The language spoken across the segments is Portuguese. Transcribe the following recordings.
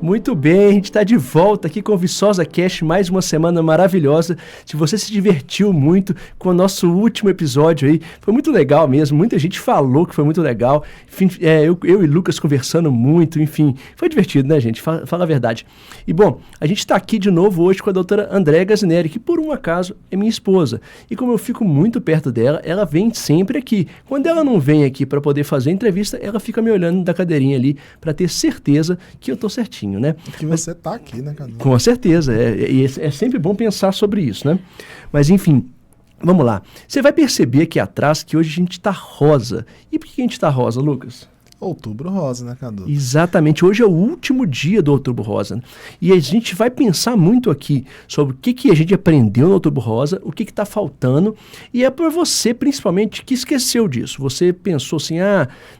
Muito bem, a gente está de volta aqui com o Viçosa Cast, mais uma semana maravilhosa. Se você se divertiu muito com o nosso último episódio aí, foi muito legal mesmo, muita gente falou que foi muito legal. Enfim, eu e Lucas conversando muito, enfim, foi divertido, né, gente? Fala a verdade. E bom, a gente está aqui de novo hoje com a doutora Andréa Gazineri, que por um acaso é minha esposa. E como eu fico muito perto dela, ela vem sempre aqui. Quando ela não vem aqui para poder fazer entrevista, ela fica me olhando da cadeirinha ali para ter certeza que eu tô certinho. Né? Que você tá aqui, né, Cadu? Com certeza, é sempre bom pensar sobre isso, né? Mas enfim, vamos lá. Você vai perceber aqui atrás que hoje a gente tá rosa. E por que a gente tá rosa, Lucas? Outubro Rosa, né, Cadu? Exatamente, hoje é o último dia do Outubro Rosa. E a gente vai pensar muito aqui sobre o que a gente aprendeu no Outubro Rosa, o que está faltando, e é para você, principalmente, que esqueceu disso. Você pensou assim,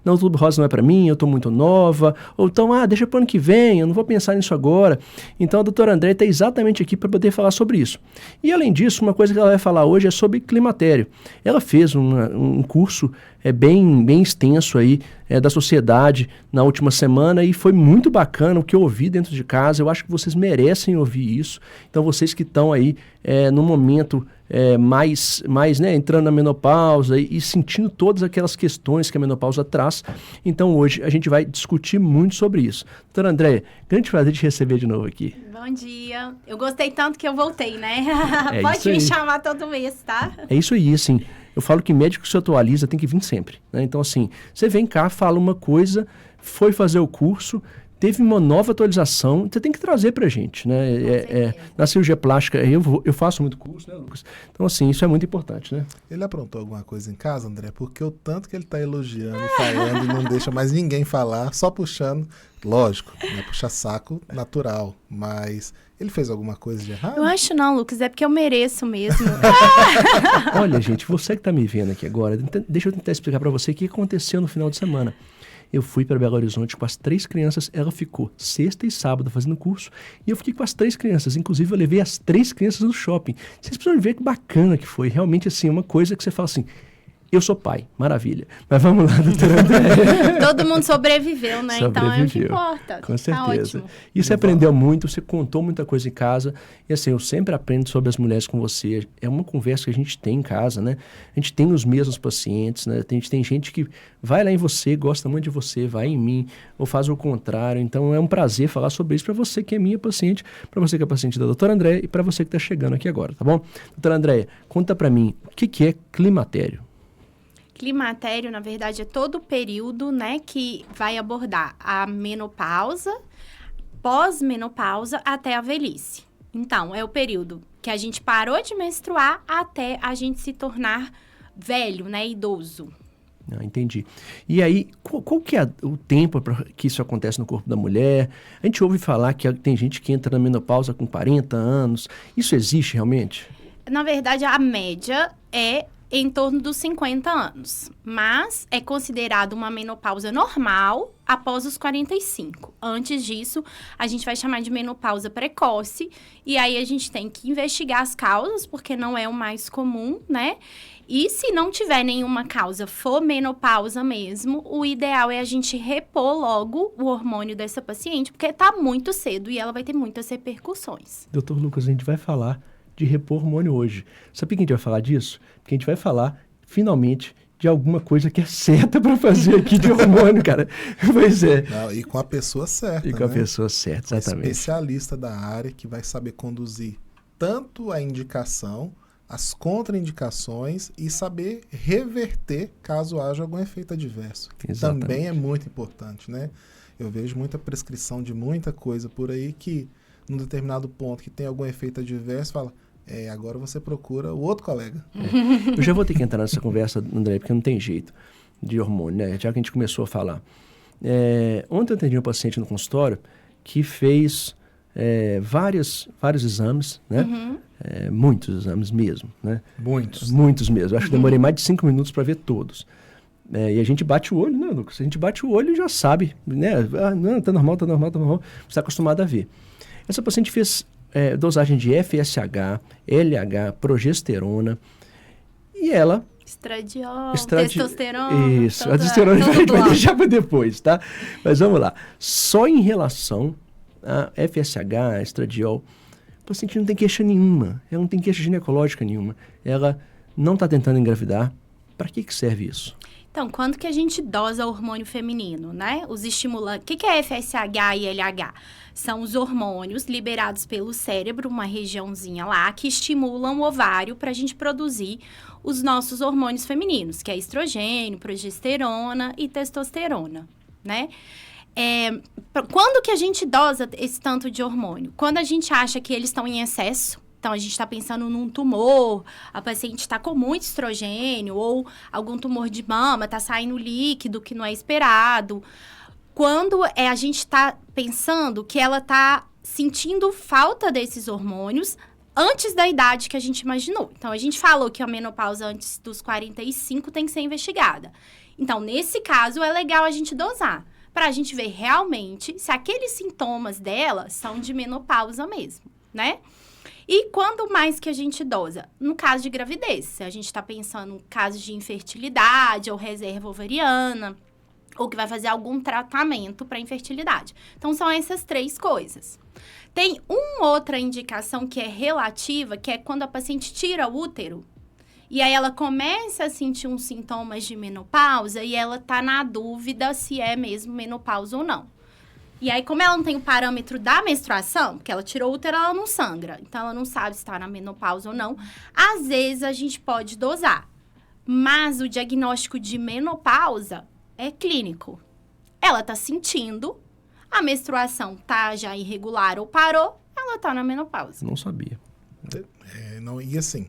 não, Outubro Rosa não é para mim, eu estou muito nova, ou então, deixa para o ano que vem, eu não vou pensar nisso agora. Então a doutora Andréa está exatamente aqui para poder falar sobre isso. E além disso, uma coisa que ela vai falar hoje é sobre climatério. Ela fez um curso bem extenso aí da sociedade na última semana e foi muito bacana o que eu ouvi dentro de casa. Eu acho que vocês merecem ouvir isso. Então vocês que estão aí no momento mais né, entrando na menopausa e sentindo todas aquelas questões que a menopausa traz. Então hoje a gente vai discutir muito sobre isso. Doutora Andréa, grande prazer te receber de novo aqui. Bom dia. Eu gostei tanto que eu voltei, né? Pode me chamar todo mês, tá? É isso aí, assim. Eu falo que médico que se atualiza tem que vir sempre, né? Então, assim, você vem cá, fala uma coisa, foi fazer o curso, teve uma nova atualização, você tem que trazer pra gente, né? Na cirurgia plástica, eu faço muito curso, né, Lucas? Então, assim, isso é muito importante, né? Ele aprontou alguma coisa em casa, André? Porque o tanto que ele tá elogiando e falando e não deixa mais ninguém falar, só puxando, lógico, né? Puxa saco natural, mas ele fez alguma coisa de errado? Eu acho não, Lucas, é porque eu mereço mesmo. Olha, gente, você que tá me vendo aqui agora, deixa eu tentar explicar pra você o que aconteceu no final de semana. Eu fui para Belo Horizonte com as 3 crianças, ela ficou sexta e sábado fazendo curso, e eu fiquei com as 3 crianças, inclusive eu levei as 3 crianças no shopping. Vocês precisam ver que bacana que foi, realmente assim, uma coisa que você fala assim, eu sou pai, maravilha. Mas vamos lá, doutora Andréa. Todo mundo sobreviveu, né? Sobreviveu. Então é o que importa. Com certeza. Tá ótimo. E você aprendeu muito, você contou muita coisa em casa. E assim, eu sempre aprendo sobre as mulheres com você. É uma conversa que a gente tem em casa, né? A gente tem os mesmos pacientes, né? A gente tem gente que vai lá em você, gosta muito de você, vai em mim, ou faz o contrário. Então é um prazer falar sobre isso para você que é minha paciente, para você que é paciente da doutora Andréa e para você que está chegando aqui agora, tá bom? Doutora Andréa, conta para mim, o que é climatério? Climatério, na verdade, é todo o período, né, que vai abordar a menopausa, pós-menopausa até a velhice. Então, é o período que a gente parou de menstruar até a gente se tornar velho, né, idoso. Entendi. E aí, qual que é o tempo para que isso acontece no corpo da mulher? A gente ouve falar que tem gente que entra na menopausa com 40 anos. Isso existe realmente? Na verdade, a média é em torno dos 50 anos, mas é considerado uma menopausa normal após os 45. Antes disso, a gente vai chamar de menopausa precoce, e aí a gente tem que investigar as causas, porque não é o mais comum, né? E se não tiver nenhuma causa, for menopausa mesmo, o ideal é a gente repor logo o hormônio dessa paciente, porque tá muito cedo e ela vai ter muitas repercussões. Doutor Lucas, a gente vai falar de repor hormônio hoje. Sabe por que a gente vai falar disso? Porque a gente vai falar, finalmente, de alguma coisa que é certa para fazer aqui de hormônio, cara. Pois é. Não, e com a pessoa certa, E com a pessoa certa, exatamente. Especialista da área que vai saber conduzir tanto a indicação, as contraindicações e saber reverter caso haja algum efeito adverso. Exatamente. Também é muito importante, né? Eu vejo muita prescrição de muita coisa por aí que, num determinado ponto que tem algum efeito adverso, fala, agora você procura o outro colega. Eu já vou ter que entrar nessa conversa, André, porque não tem jeito de hormônio, né? Já que a gente começou a falar. Ontem eu atendi um paciente no consultório que fez vários exames, né? Uhum. Muitos exames mesmo, né? Muitos mesmo. Acho que demorei mais de 5 minutos para ver todos. E a gente bate o olho, né, Lucas? A gente bate o olho e já sabe, né? Não, tá normal. Você está acostumado a ver. Essa paciente fez dosagem de FSH, LH, progesterona, e ela... Estradiol, testosterona... Isso, a testosterona a gente vai deixar para depois, tá? Mas vamos lá. Só em relação a FSH, estradiol, o paciente não tem queixa nenhuma, ela não tem queixa ginecológica nenhuma, ela não está tentando engravidar. Para que serve isso? Então, quando que a gente dosa hormônio feminino, né? Os estimulantes. O que é FSH e LH? São os hormônios liberados pelo cérebro, uma regiãozinha lá, que estimulam o ovário para a gente produzir os nossos hormônios femininos, que é estrogênio, progesterona e testosterona, né? Quando que a gente dosa esse tanto de hormônio? Quando a gente acha que eles estão em excesso. Então, a gente está pensando num tumor, a paciente está com muito estrogênio, ou algum tumor de mama, está saindo líquido que não é esperado. Quando a gente está pensando que ela está sentindo falta desses hormônios antes da idade que a gente imaginou. Então, a gente falou que a menopausa antes dos 45 tem que ser investigada. Então, nesse caso, é legal a gente dosar, para a gente ver realmente se aqueles sintomas dela são de menopausa mesmo, né? E quando mais que a gente dosa? No caso de gravidez, se a gente está pensando em casos de infertilidade ou reserva ovariana, ou que vai fazer algum tratamento para infertilidade. Então, são essas 3 coisas. Tem uma outra indicação que é relativa, que é quando a paciente tira o útero, e aí ela começa a sentir uns sintomas de menopausa e ela tá na dúvida se é mesmo menopausa ou não. E aí, como ela não tem o parâmetro da menstruação, porque ela tirou o útero, ela não sangra. Então, ela não sabe se está na menopausa ou não. Às vezes, a gente pode dosar. Mas o diagnóstico de menopausa é clínico. Ela está sentindo, a menstruação tá já irregular ou parou, ela está na menopausa. Não sabia. E assim,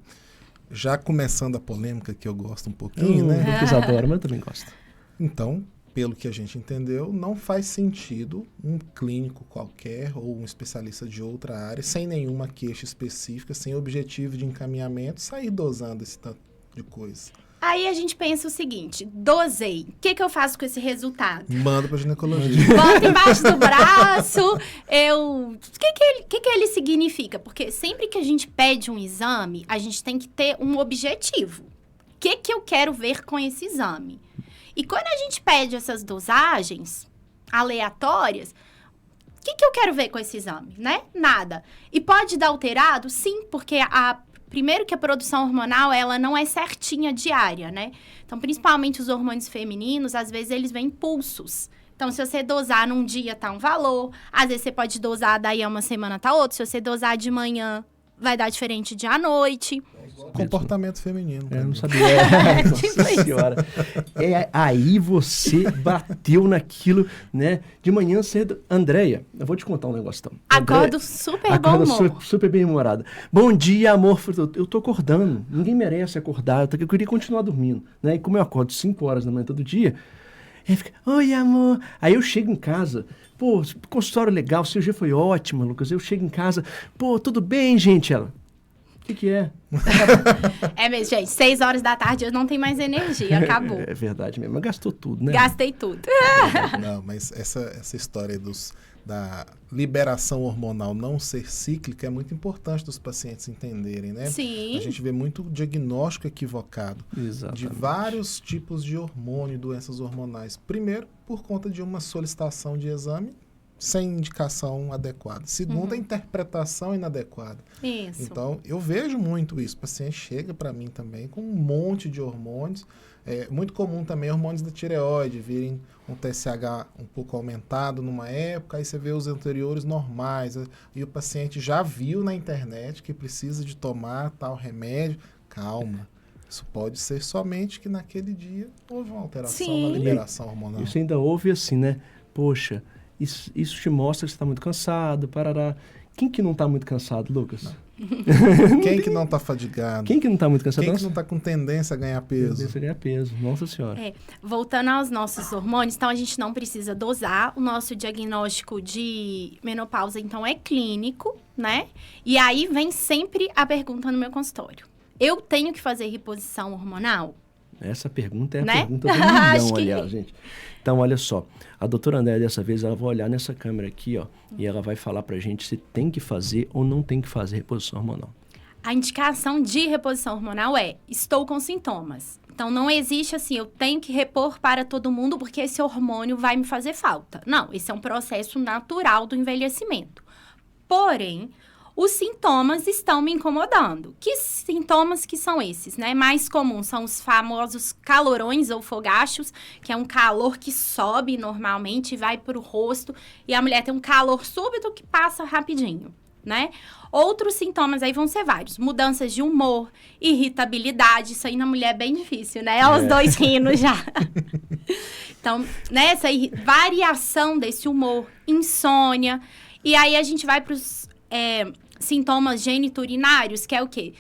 já começando a polêmica, que eu gosto um pouquinho, né? Eles adoram, mas eu também gosto. Então, pelo que a gente entendeu, não faz sentido um clínico qualquer ou um especialista de outra área, sem nenhuma queixa específica, sem objetivo de encaminhamento, sair dosando esse tanto de coisa. Aí a gente pensa o seguinte, dosei, o que eu faço com esse resultado? Manda para ginecologista. Bota embaixo do braço, o que ele significa? Porque sempre que a gente pede um exame, a gente tem que ter um objetivo. O que eu quero ver com esse exame? E quando a gente pede essas dosagens aleatórias, o que eu quero ver com esse exame, né? Nada. E pode dar alterado? Sim, porque primeiro que a produção hormonal, ela não é certinha diária, né? Então, principalmente os hormônios femininos, às vezes eles vêm impulsos. Então, se você dosar num dia, tá um valor. Às vezes você pode dosar, daí a uma semana tá outro. Se você dosar de manhã, vai dar diferente de à noite. Comportamento feminino. Eu não sabia. Nossa senhora. Aí você bateu naquilo, né? De manhã cedo. Andréia, eu vou te contar um negócio então. Acordo super bom humor. Super bem humorada. Bom dia, amor. Eu tô acordando. Ninguém merece acordar. Eu queria continuar dormindo, né? E como eu acordo 5 horas da manhã todo dia, aí fica, oi, amor. Aí eu chego em casa, pô, consultório legal, o cirurgia foi ótima, Lucas. Eu chego em casa, pô, tudo bem, gente? Ela, o que é? É mesmo, gente. 6 horas da tarde eu não tenho mais energia, acabou. É verdade mesmo, mas gastou tudo, né? Gastei tudo. Não, mas essa história da liberação hormonal não ser cíclica é muito importante dos pacientes entenderem, né? Sim. A gente vê muito diagnóstico equivocado. Exatamente. De vários tipos de hormônio, doenças hormonais. Primeiro, por conta de uma solicitação de exame sem indicação adequada. Segundo, a interpretação inadequada. Isso. Então, eu vejo muito isso. O paciente chega para mim também com um monte de hormônios. É muito comum também hormônios da tireoide virem um TSH um pouco aumentado numa época, aí você vê os anteriores normais, e o paciente já viu na internet que precisa de tomar tal remédio. Calma. Isso pode ser somente que naquele dia houve uma alteração na liberação hormonal. Isso ainda houve assim, né? Poxa, isso te mostra que você está muito cansado, parará. Quem que não está muito cansado, Lucas? Quem que não está fadigado? Quem que não está muito cansado? Quem que não está com tendência a ganhar peso? Tendência a ganhar peso, nossa senhora. Voltando aos nossos hormônios, então a gente não precisa dosar. O nosso diagnóstico de menopausa, então, é clínico, né? E aí vem sempre a pergunta no meu consultório. Eu tenho que fazer reposição hormonal? Essa pergunta é a né? pergunta do milhão, aliás, gente. Então, olha só. A doutora Andréia, dessa vez, ela vai olhar nessa câmera aqui, ó, e ela vai falar pra gente se tem que fazer ou não tem que fazer reposição hormonal. A indicação de reposição hormonal é, estou com sintomas. Então, não existe assim, eu tenho que repor para todo mundo porque esse hormônio vai me fazer falta. Não, esse é um processo natural do envelhecimento. Porém, os sintomas estão me incomodando. Que sintomas que são esses, né? Mais comuns são os famosos calorões ou fogachos, que é um calor que sobe normalmente e vai para o rosto. E a mulher tem um calor súbito que passa rapidinho, né? Outros sintomas aí vão ser vários. Mudanças de humor, irritabilidade. Isso aí na mulher é bem difícil, né? Os dois rindo já. Então, nessa variação desse humor, insônia. E aí a gente vai para os sintomas geniturinários, que é o quê?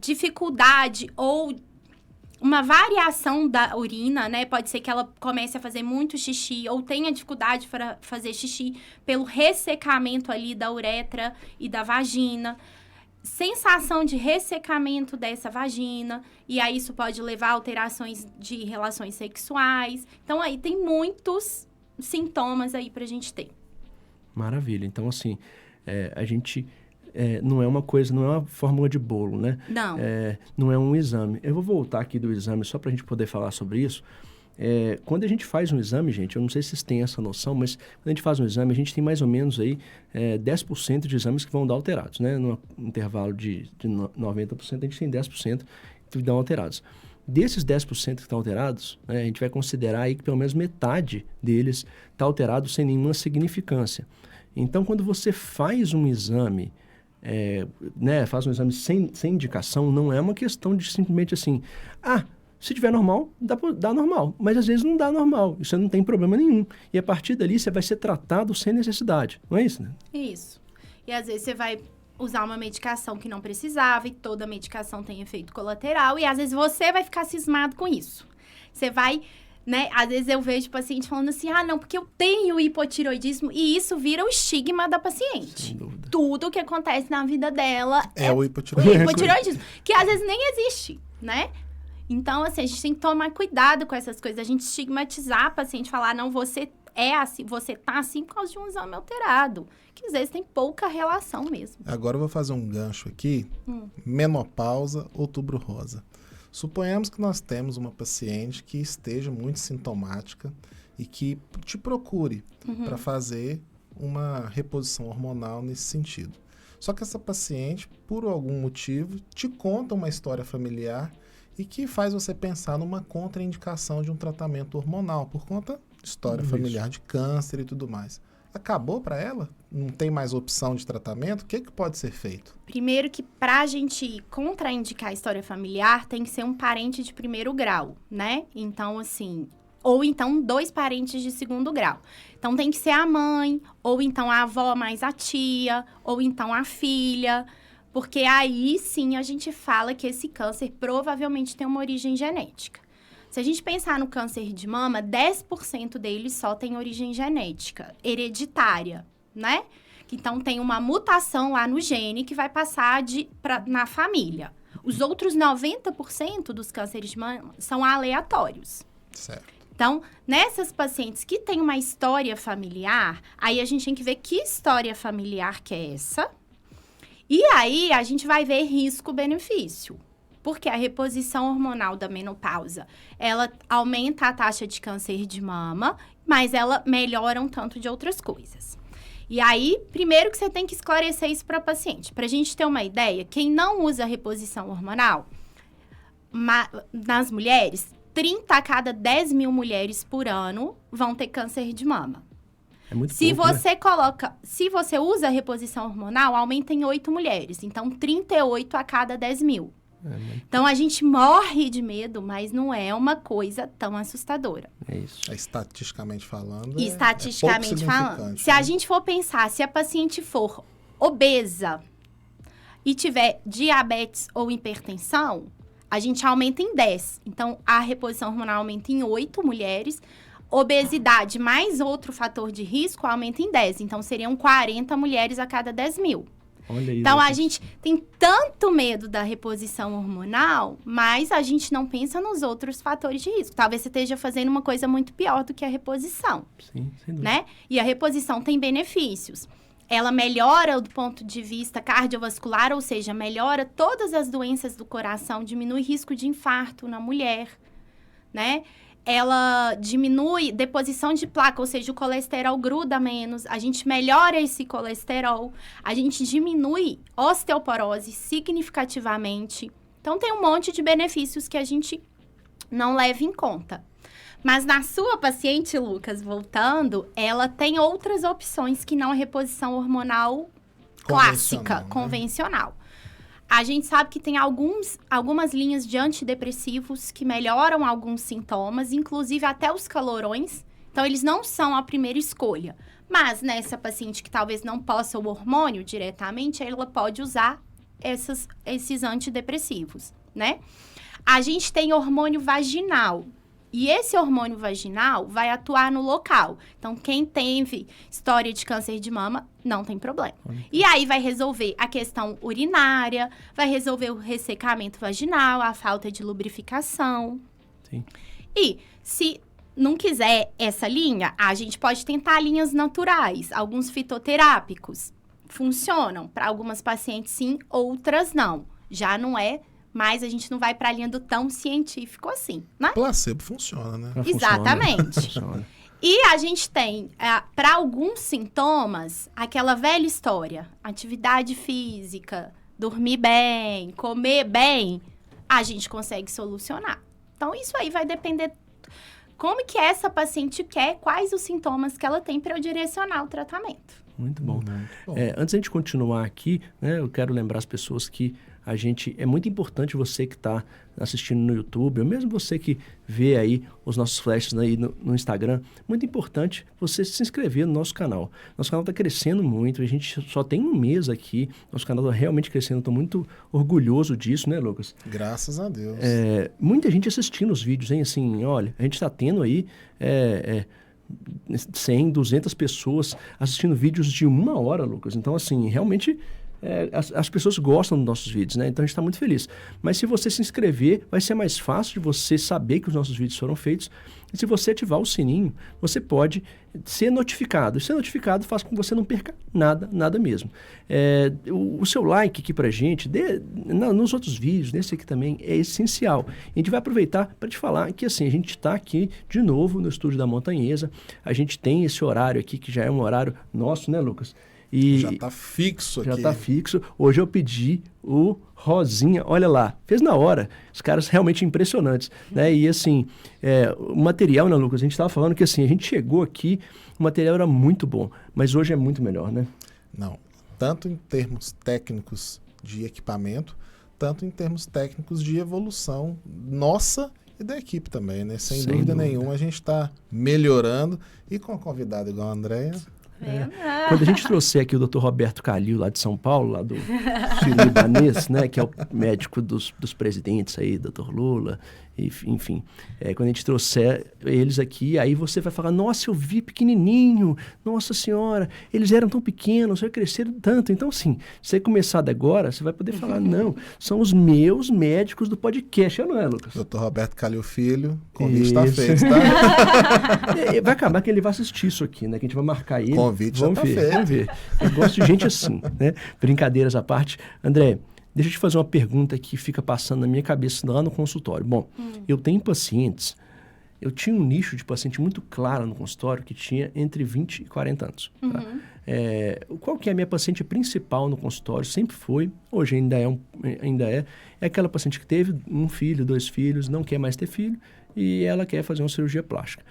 Dificuldade ou uma variação da urina, né? Pode ser que ela comece a fazer muito xixi ou tenha dificuldade para fazer xixi pelo ressecamento ali da uretra e da vagina. Sensação de ressecamento dessa vagina. E aí isso pode levar a alterações de relações sexuais. Então, aí tem muitos sintomas aí pra gente ter. Maravilha. Então, assim, a gente... não é uma coisa, não é uma fórmula de bolo, né? Não. Não é um exame. Eu vou voltar aqui do exame só para a gente poder falar sobre isso. Quando a gente faz um exame, gente, eu não sei se vocês têm essa noção, mas quando a gente faz um exame, a gente tem mais ou menos aí 10% de exames que vão dar alterados, né? No intervalo de 90%, a gente tem 10% que dão alterados. Desses 10% que estão alterados, né, a gente vai considerar aí que pelo menos metade deles está alterado sem nenhuma significância. Então, quando você faz um exame... faz um exame sem indicação, não é uma questão de simplesmente assim, se tiver normal, dá normal, mas às vezes não dá normal, isso não tem problema nenhum. E a partir dali você vai ser tratado sem necessidade, não é isso, né? Isso. E às vezes você vai usar uma medicação que não precisava e toda medicação tem efeito colateral e às vezes você vai ficar cismado com isso. Você vai... né? Às vezes eu vejo paciente falando assim, não, porque eu tenho hipotireoidismo, e isso vira o estigma da paciente. Sem dúvida. Tudo que acontece na vida dela é o hipotireoidismo. hipotireoidismo, que às vezes nem existe, né? Então, assim, a gente tem que tomar cuidado com essas coisas, a gente estigmatizar a paciente, falar, não, você é assim, você tá assim por causa de um exame alterado, que às vezes tem pouca relação mesmo. Agora eu vou fazer um gancho aqui, menopausa, outubro rosa. Suponhamos que nós temos uma paciente que esteja muito sintomática e que te procure para fazer uma reposição hormonal nesse sentido. Só que essa paciente, por algum motivo, te conta uma história familiar e que faz você pensar numa contraindicação de um tratamento hormonal por conta de história familiar de câncer e tudo mais. Acabou para ela? Não tem mais opção de tratamento? O que pode ser feito? Primeiro que pra gente contraindicar a história familiar, tem que ser um parente de primeiro grau, né? Então, assim... ou então 2 parentes de segundo grau. Então, tem que ser a mãe, ou então a avó mais a tia, ou então a filha... porque aí, sim, a gente fala que esse câncer provavelmente tem uma origem genética. Se a gente pensar no câncer de mama, 10% deles só tem origem genética, hereditária, né? Então, tem uma mutação lá no gene que vai passar na família. Os outros 90% dos cânceres de mama são aleatórios. Certo. Então, nessas pacientes que têm uma história familiar, aí a gente tem que ver que história familiar que é essa. E aí, a gente vai ver risco-benefício. Porque a reposição hormonal da menopausa, ela aumenta a taxa de câncer de mama, mas ela melhora um tanto de outras coisas. E aí, primeiro que você tem que esclarecer isso para a paciente. Para a gente ter uma ideia, quem não usa reposição hormonal, nas mulheres, 30 a cada 10 mil mulheres por ano vão ter câncer de mama. É muito Se pouco, você se você usa a reposição hormonal, aumenta em 8 mulheres. Então, 38 a cada 10 mil. Então, a gente morre de medo, mas não é uma coisa tão assustadora. É isso. Estatisticamente falando, Estatisticamente falando. Se a gente for pensar, se a paciente for obesa e tiver diabetes ou hipertensão, a gente aumenta em 10. Então, a reposição hormonal aumenta em 8 mulheres. Obesidade mais outro fator de risco aumenta em 10. Então, seriam 40 mulheres a cada 10 mil. Olha isso. Então, a gente tem tanto medo da reposição hormonal, mas a gente não pensa nos outros fatores de risco. Talvez você esteja fazendo uma coisa muito pior do que a reposição, Sim, sem dúvida. né? E a reposição tem benefícios. ela melhora do ponto de vista cardiovascular, ou seja, melhora todas as doenças do coração, diminui risco de infarto na mulher, né? Ela diminui deposição de placa, ou seja, o colesterol gruda menos, a gente melhora esse colesterol, a gente diminui osteoporose significativamente. Então, tem um monte de benefícios que a gente não leva em conta. Mas na sua paciente, Lucas, voltando, ela tem outras opções que não a reposição hormonal clássica, convencional. A gente sabe que tem algumas linhas de antidepressivos que melhoram alguns sintomas, inclusive até os calorões. Então, eles não são a primeira escolha. Mas nessa paciente que talvez não possa o hormônio diretamente, ela pode usar esses antidepressivos, né? A gente tem hormônio vaginal. E esse hormônio vaginal vai atuar no local. Então, quem teve história de câncer de mama, não tem problema. E aí, vai resolver a questão urinária, vai resolver o ressecamento vaginal, a falta de lubrificação. Sim. E, se não quiser essa linha, a gente pode tentar linhas naturais. Alguns fitoterápicos funcionam. Para algumas pacientes, sim, outras não. Já não é... Mas a gente não vai para a linha do tão científico assim, né? Placebo funciona, né? Exatamente. Funciona. E a gente tem, para alguns sintomas, aquela velha história. Atividade física, dormir bem, comer bem, a gente consegue solucionar. Então, isso aí vai depender como que essa paciente quer, quais os sintomas que ela tem para eu direcionar o tratamento. Muito bom. Muito bom. Antes de a gente continuar aqui, né, eu quero lembrar as pessoas que é muito importante você que está assistindo no YouTube, ou mesmo você que vê aí os nossos flashes aí no Instagram, muito importante você se inscrever no nosso canal. Nosso canal está crescendo muito, a gente só tem um mês aqui, nosso canal está realmente crescendo, estou muito orgulhoso disso, né, Lucas? Graças a Deus. Muita gente assistindo os vídeos, hein? Assim, olha, a gente está tendo aí 100, 200 pessoas assistindo vídeos de 1 hora, Lucas. Então, assim, realmente... as pessoas gostam dos nossos vídeos, né? Então a gente está muito feliz. Mas se você se inscrever, vai ser mais fácil de você saber que os nossos vídeos foram feitos. E se você ativar o sininho, você pode ser notificado. E ser notificado faz com que você não perca nada mesmo. O seu like aqui pra gente, nos outros vídeos, nesse aqui também, é essencial. A gente vai aproveitar para te falar que assim, a gente está aqui de novo no estúdio da Montanhesa. A gente tem esse horário aqui, que já é um horário nosso, né, Lucas? Já está fixo aqui. Já está fixo. Hoje eu pedi o Rosinha, olha lá, fez na hora. Os caras realmente impressionantes, né? E assim, o material, né, Lucas? A gente estava falando que assim, a gente chegou aqui, o material era muito bom, mas hoje é muito melhor, né? Não, tanto em termos técnicos de equipamento, tanto em termos técnicos de evolução nossa e da equipe também, né? Sem dúvida nenhuma, a gente está melhorando. E com a convidada igual a Andréia... Quando a gente trouxer aqui o Dr. Roberto Calil, lá de São Paulo, lá do Sírio-Libanês, né, que é o médico dos presidentes aí, Dr. Lula, enfim, quando a gente trouxer eles aqui, aí você vai falar, nossa, eu vi pequenininho, nossa senhora, eles eram tão pequenos, já cresceram tanto. Então, assim, se você começar de agora, você vai poder falar, não, são os meus médicos do podcast, não é, Lucas? Dr. Roberto Calil Filho, convite está feito, tá? Vai acabar que ele vai assistir isso aqui, né, que a gente vai marcar ele. Convite já tá feito. Vamos ver. Eu gosto de gente assim, né? Brincadeiras à parte. André, deixa eu te fazer uma pergunta que fica passando na minha cabeça lá no consultório. Bom, eu tenho pacientes, eu tinha um nicho de paciente muito claro no consultório que tinha entre 20 e 40 anos. Tá? Qual que é a minha paciente principal no consultório? Sempre foi, hoje ainda é aquela paciente que teve 1 filho, 2 filhos, não quer mais ter filho e ela quer fazer uma cirurgia plástica.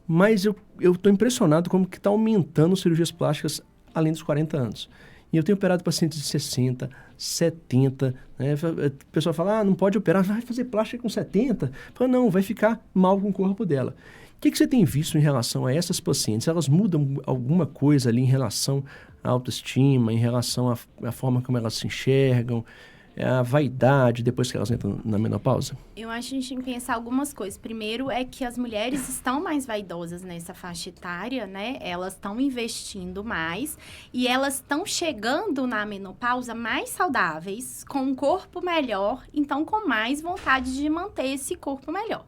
Mas eu estou impressionado como que está aumentando cirurgias plásticas além dos 40 anos. E eu tenho operado pacientes de 60, 70, né? A pessoa fala, não pode operar, vai fazer plástica com 70? Fala, não, vai ficar mal com o corpo dela. O que você tem visto em relação a essas pacientes? Elas mudam alguma coisa ali em relação à autoestima, em relação à forma como elas se enxergam, a vaidade depois que elas entram na menopausa? Eu acho que a gente tem que pensar algumas coisas. Primeiro é que as mulheres estão mais vaidosas nessa faixa etária, né? Elas estão investindo mais e elas estão chegando na menopausa mais saudáveis, com um corpo melhor, então com mais vontade de manter esse corpo melhor.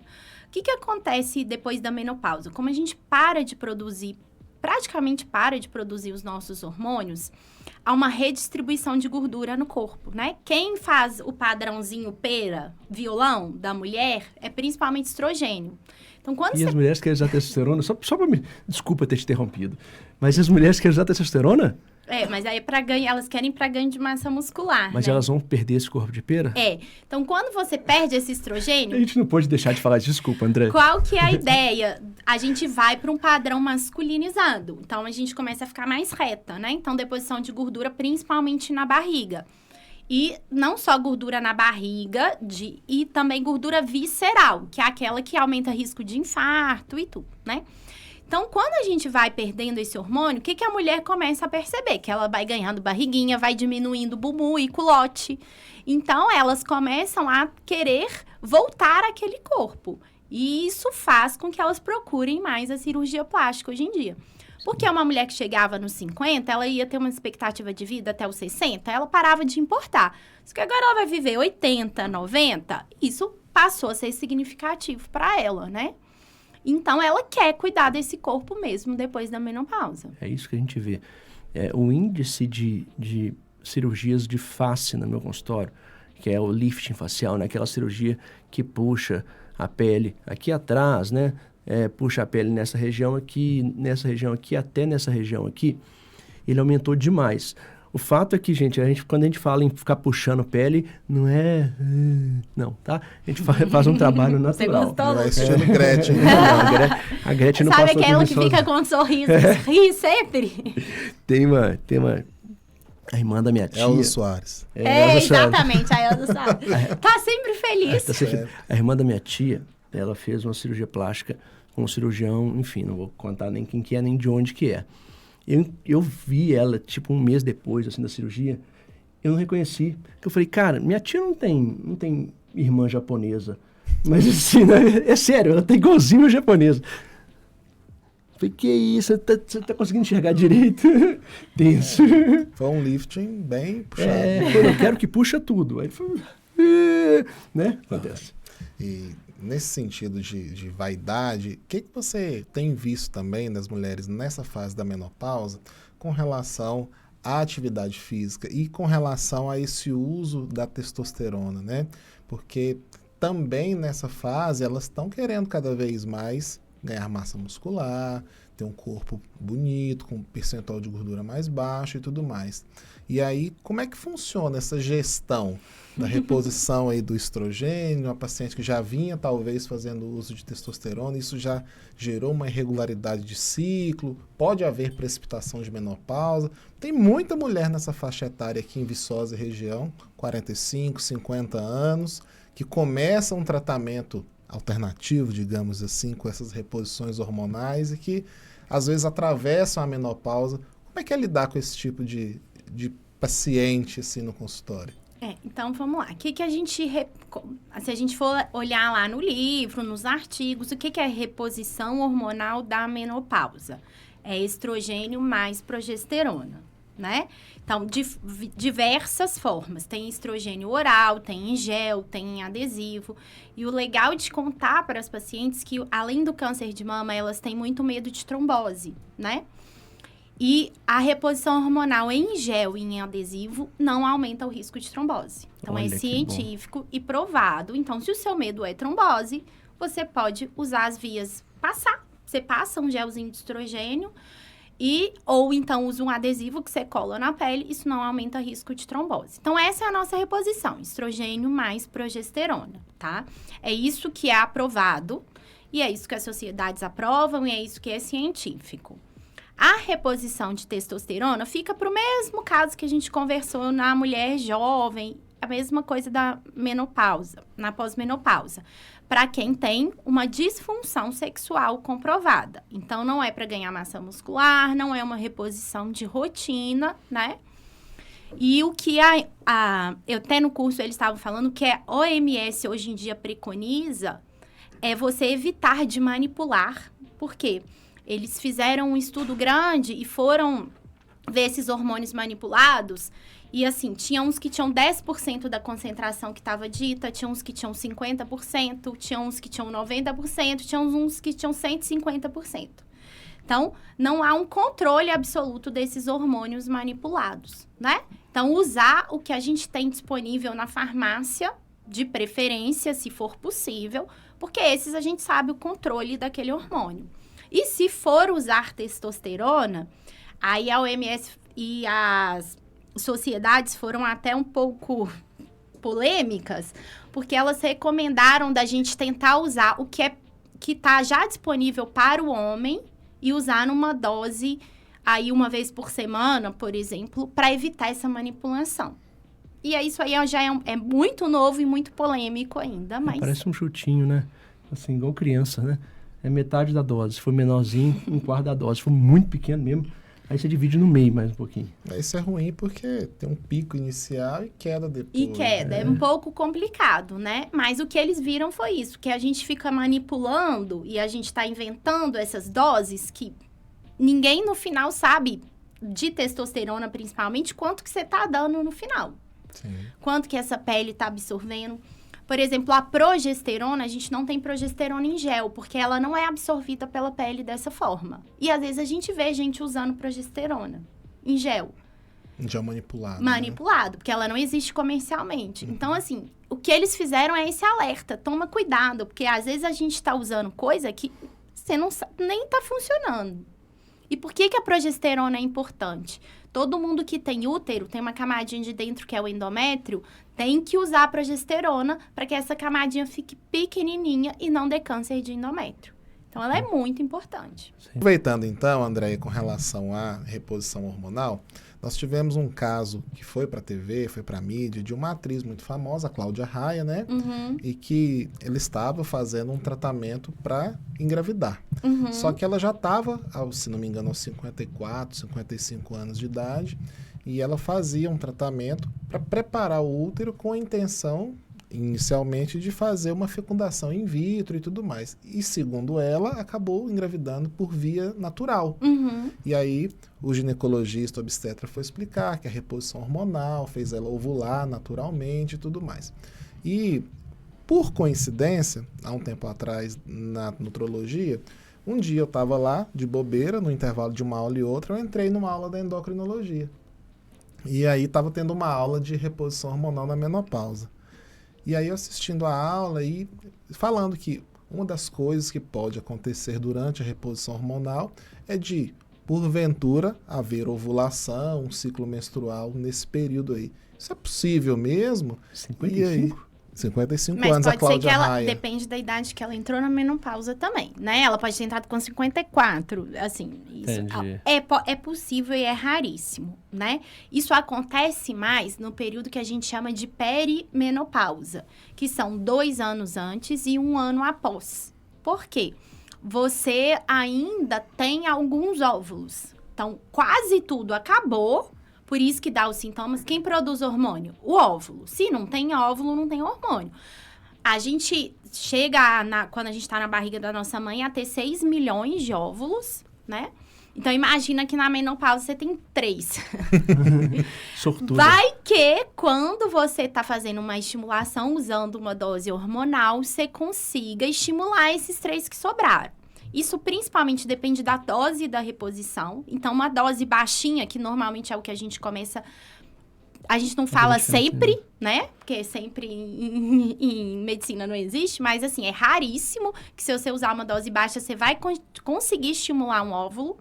O que acontece depois da menopausa? Como a gente para de produzir praticamente para de produzir os nossos hormônios, há uma redistribuição de gordura no corpo, né? Quem faz o padrãozinho pera, violão da mulher é principalmente estrogênio. Então, quando as mulheres querem usar testosterona, só para me... Desculpa ter te interrompido, mas as mulheres querem usar testosterona? Mas aí é para ganho, elas querem para ganho de massa muscular, Mas né? elas vão perder esse corpo de pera? Então, quando você perde esse estrogênio... A gente não pode deixar de falar disso, desculpa, André. Qual que é a ideia? A gente vai para um padrão masculinizado. Então, a gente começa a ficar mais reta, né? Então, deposição de gordura, principalmente na barriga. E não só gordura na barriga, e também gordura visceral, que é aquela que aumenta risco de infarto e tudo, né? Então, quando a gente vai perdendo esse hormônio, o que a mulher começa a perceber? Que ela vai ganhando barriguinha, vai diminuindo bumbum e culote. Então, elas começam a querer voltar àquele corpo. E isso faz com que elas procurem mais a cirurgia plástica hoje em dia. Porque uma mulher que chegava nos 50, ela ia ter uma expectativa de vida até os 60, ela parava de importar. Só que agora ela vai viver 80, 90, isso passou a ser significativo para ela, né? Então, ela quer cuidar desse corpo mesmo depois da menopausa. É isso que a gente vê. O índice de cirurgias de face no meu consultório, que é o lifting facial, né? Aquela cirurgia que puxa a pele aqui atrás, né? Puxa a pele nessa região aqui, até nessa região aqui, ele aumentou demais. O fato é que, gente, quando a gente fala em ficar puxando pele, não é... Não, tá? A gente faz um trabalho natural. Você gostou? Não é estilo Gretchen. A Gretchen não Sabe passou aquela por que isso. fica com um sorriso, ri sempre? Tem uma... A irmã da minha tia... Elza Soares. Exatamente, a Elza Soares. Tá sempre feliz. A irmã da minha tia, ela fez uma cirurgia plástica com um cirurgião, enfim, não vou contar nem quem que é, nem de onde que é. Eu vi ela, tipo, um mês depois, assim, da cirurgia, eu não reconheci. Eu falei, cara, minha tia não tem irmã japonesa. Mas, assim, né, é sério, ela tá igualzinho a japonesa. Eu falei, que isso, você tá conseguindo enxergar direito? Tenso. Foi um lifting bem puxado. Eu quero que puxa tudo. Aí foi... né? Acontece. E nesse sentido de vaidade, o que você tem visto também nas mulheres nessa fase da menopausa com relação à atividade física e com relação a esse uso da testosterona, né? Porque também nessa fase elas estão querendo cada vez mais ganhar massa muscular, ter um corpo bonito, com um percentual de gordura mais baixo e tudo mais. E aí, como é que funciona essa gestão da reposição aí do estrogênio? Uma paciente que já vinha, talvez, fazendo uso de testosterona, isso já gerou uma irregularidade de ciclo, pode haver precipitação de menopausa. Tem muita mulher nessa faixa etária aqui em Viçosa região, 45, 50 anos, que começa um tratamento alternativo, digamos assim, com essas reposições hormonais e que, às vezes, atravessam a menopausa. Como é que é lidar com esse tipo de paciente, assim, no consultório? Então, vamos lá. O que a gente... Se a gente for olhar lá no livro, nos artigos, o que é reposição hormonal da menopausa? É estrogênio mais progesterona, né? Então, diversas formas. Tem estrogênio oral, tem em gel, tem em adesivo. E o legal de contar para as pacientes que, além do câncer de mama, elas têm muito medo de trombose, né? E a reposição hormonal em gel e em adesivo não aumenta o risco de trombose. Então, Olha, é científico e provado. Então, se o seu medo é trombose, você pode usar as vias passar. Você passa um gelzinho de estrogênio ou então usa um adesivo que você cola na pele. Isso não aumenta o risco de trombose. Então, essa é a nossa reposição. Estrogênio mais progesterona, tá? É isso que é aprovado. E é isso que as sociedades aprovam e é isso que é científico. A reposição de testosterona fica para o mesmo caso que a gente conversou na mulher jovem, a mesma coisa da menopausa, na pós-menopausa, para quem tem uma disfunção sexual comprovada. Então, não é para ganhar massa muscular, não é uma reposição de rotina, né? E o que eu até no curso eles estavam falando que a OMS hoje em dia preconiza é você evitar de manipular. Por quê? Eles fizeram um estudo grande e foram ver esses hormônios manipulados. E, assim, tinha uns que tinham 10% da concentração que estava dita, tinha uns que tinham 50%, tinha uns que tinham 90%, tinha uns que tinham 150%. Então, não há um controle absoluto desses hormônios manipulados, né? Então, usar o que a gente tem disponível na farmácia, de preferência, se for possível, porque esses a gente sabe o controle daquele hormônio. E se for usar testosterona, aí a OMS e as sociedades foram até um pouco polêmicas, porque elas recomendaram da gente tentar usar o que está já disponível para o homem e usar numa dose aí uma vez por semana, por exemplo, para evitar essa manipulação. E isso aí já é muito novo e muito polêmico ainda, mas... Parece um chutinho, né? Assim, igual criança, né? É metade da dose. Se for menorzinho, um quarto da dose. Se for muito pequeno mesmo, aí você divide no meio mais um pouquinho. Isso é ruim porque tem um pico inicial e queda depois. E queda, é um pouco complicado, né? Mas o que eles viram foi isso, que a gente fica manipulando e a gente está inventando essas doses que ninguém no final sabe, de testosterona principalmente, quanto que você está dando no final. Sim. Quanto que essa pele está absorvendo. Por exemplo, a progesterona, a gente não tem progesterona em gel, porque ela não é absorvida pela pele dessa forma. E às vezes a gente vê gente usando progesterona em gel. Já manipulado. Manipulado, porque ela não existe comercialmente. Então, assim, o que eles fizeram é esse alerta. Toma cuidado, porque às vezes a gente está usando coisa que você não sabe, nem está funcionando. E por que a progesterona é importante? Todo mundo que tem útero, tem uma camadinha de dentro que é o endométrio, tem que usar a progesterona para que essa camadinha fique pequenininha e não dê câncer de endométrio. Então, ela é muito importante. Aproveitando então, Andréia, com relação à reposição hormonal, nós tivemos um caso que foi para a TV, foi para a mídia, de uma atriz muito famosa, a Cláudia Raia, né? Uhum. E que ela estava fazendo um tratamento para engravidar. Uhum. Só que ela já estava, se não me engano, aos 54, 55 anos de idade, e ela fazia um tratamento para preparar o útero com a intenção, inicialmente, de fazer uma fecundação in vitro e tudo mais. E, segundo ela, acabou engravidando por via natural. Uhum. E aí, o ginecologista obstetra foi explicar que a reposição hormonal fez ela ovular naturalmente e tudo mais. E, por coincidência, há um tempo atrás, na nutrologia, um dia eu estava lá, de bobeira, no intervalo de uma aula e outra, eu entrei numa aula da endocrinologia. E aí, estava tendo uma aula de reposição hormonal na menopausa. E aí, eu assistindo a aula e falando que uma das coisas que pode acontecer durante a reposição hormonal é de, porventura, haver ovulação, um ciclo menstrual nesse período aí. Isso é possível mesmo? 55? E aí? 55 Mas anos, a pode ser Cláudia que ela, Raia. depende da idade que ela entrou na menopausa também, né? Ela pode ter entrado com 54, assim, isso Entendi. é possível e é raríssimo, né? Isso acontece mais no período que a gente chama de perimenopausa, que são 2 anos antes e 1 ano após. Por quê? Você ainda tem alguns óvulos, então quase tudo acabou. Por isso que dá os sintomas. Quem produz hormônio? O óvulo. Se não tem óvulo, não tem hormônio. A gente chega, quando a gente está na barriga da nossa mãe, a ter 6 milhões de óvulos, né? Então, imagina que na menopausa você tem 3. Sortuda. Vai que, quando você está fazendo uma estimulação, usando uma dose hormonal, você consiga estimular esses 3 que sobraram. Isso principalmente depende da dose da reposição. Então, uma dose baixinha, que normalmente é o que a gente começa... A gente não fala sempre, né? Porque sempre em medicina não existe. Mas, assim, é raríssimo que se você usar uma dose baixa, você vai conseguir estimular um óvulo.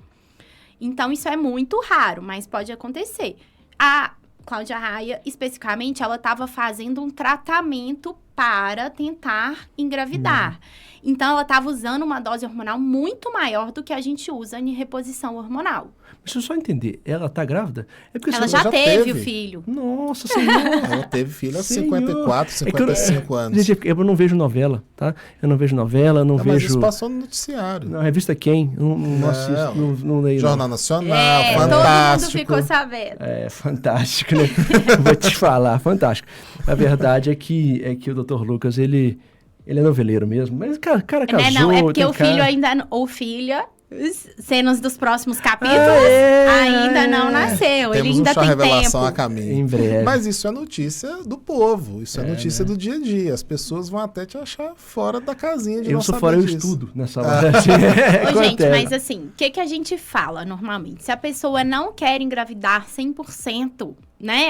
Então, isso é muito raro, mas pode acontecer. A Cláudia Raia, especificamente, ela estava fazendo um tratamento para tentar engravidar. Então, ela estava usando uma dose hormonal muito maior do que a gente usa em reposição hormonal. Deixa eu só entender. Ela tá grávida? É porque Ela você... já teve o teve. filho. Nossa Senhora. Ela teve filho aos Senhor. 54, 55 anos. Gente, eu não vejo novela, tá? Eu não vejo novela, eu não Mas vejo... isso passou no noticiário. Na revista Quem? Não assisto, não leio. Jornal não. Nacional, Todo mundo fantástico. ficou sabendo. É fantástico, né? Vou te falar, fantástico. A verdade é que o Dr. Lucas, ele é noveleiro mesmo. Mas cara casou, Não, é porque tem o filho cara... ainda... Ou filha... cenas dos próximos capítulos, É. ainda não nasceu. Temos Ele ainda um chá tem revelação tempo. a caminho. Em breve. Mas isso é notícia do povo, isso é notícia do dia a dia. As pessoas vão até te achar fora da casinha de Eu não sou saber fora, eu disso. estudo nessa hora. Assim, Ô, gente, acontece. mas assim, o que a gente fala normalmente? Se a pessoa não quer engravidar 100%, né?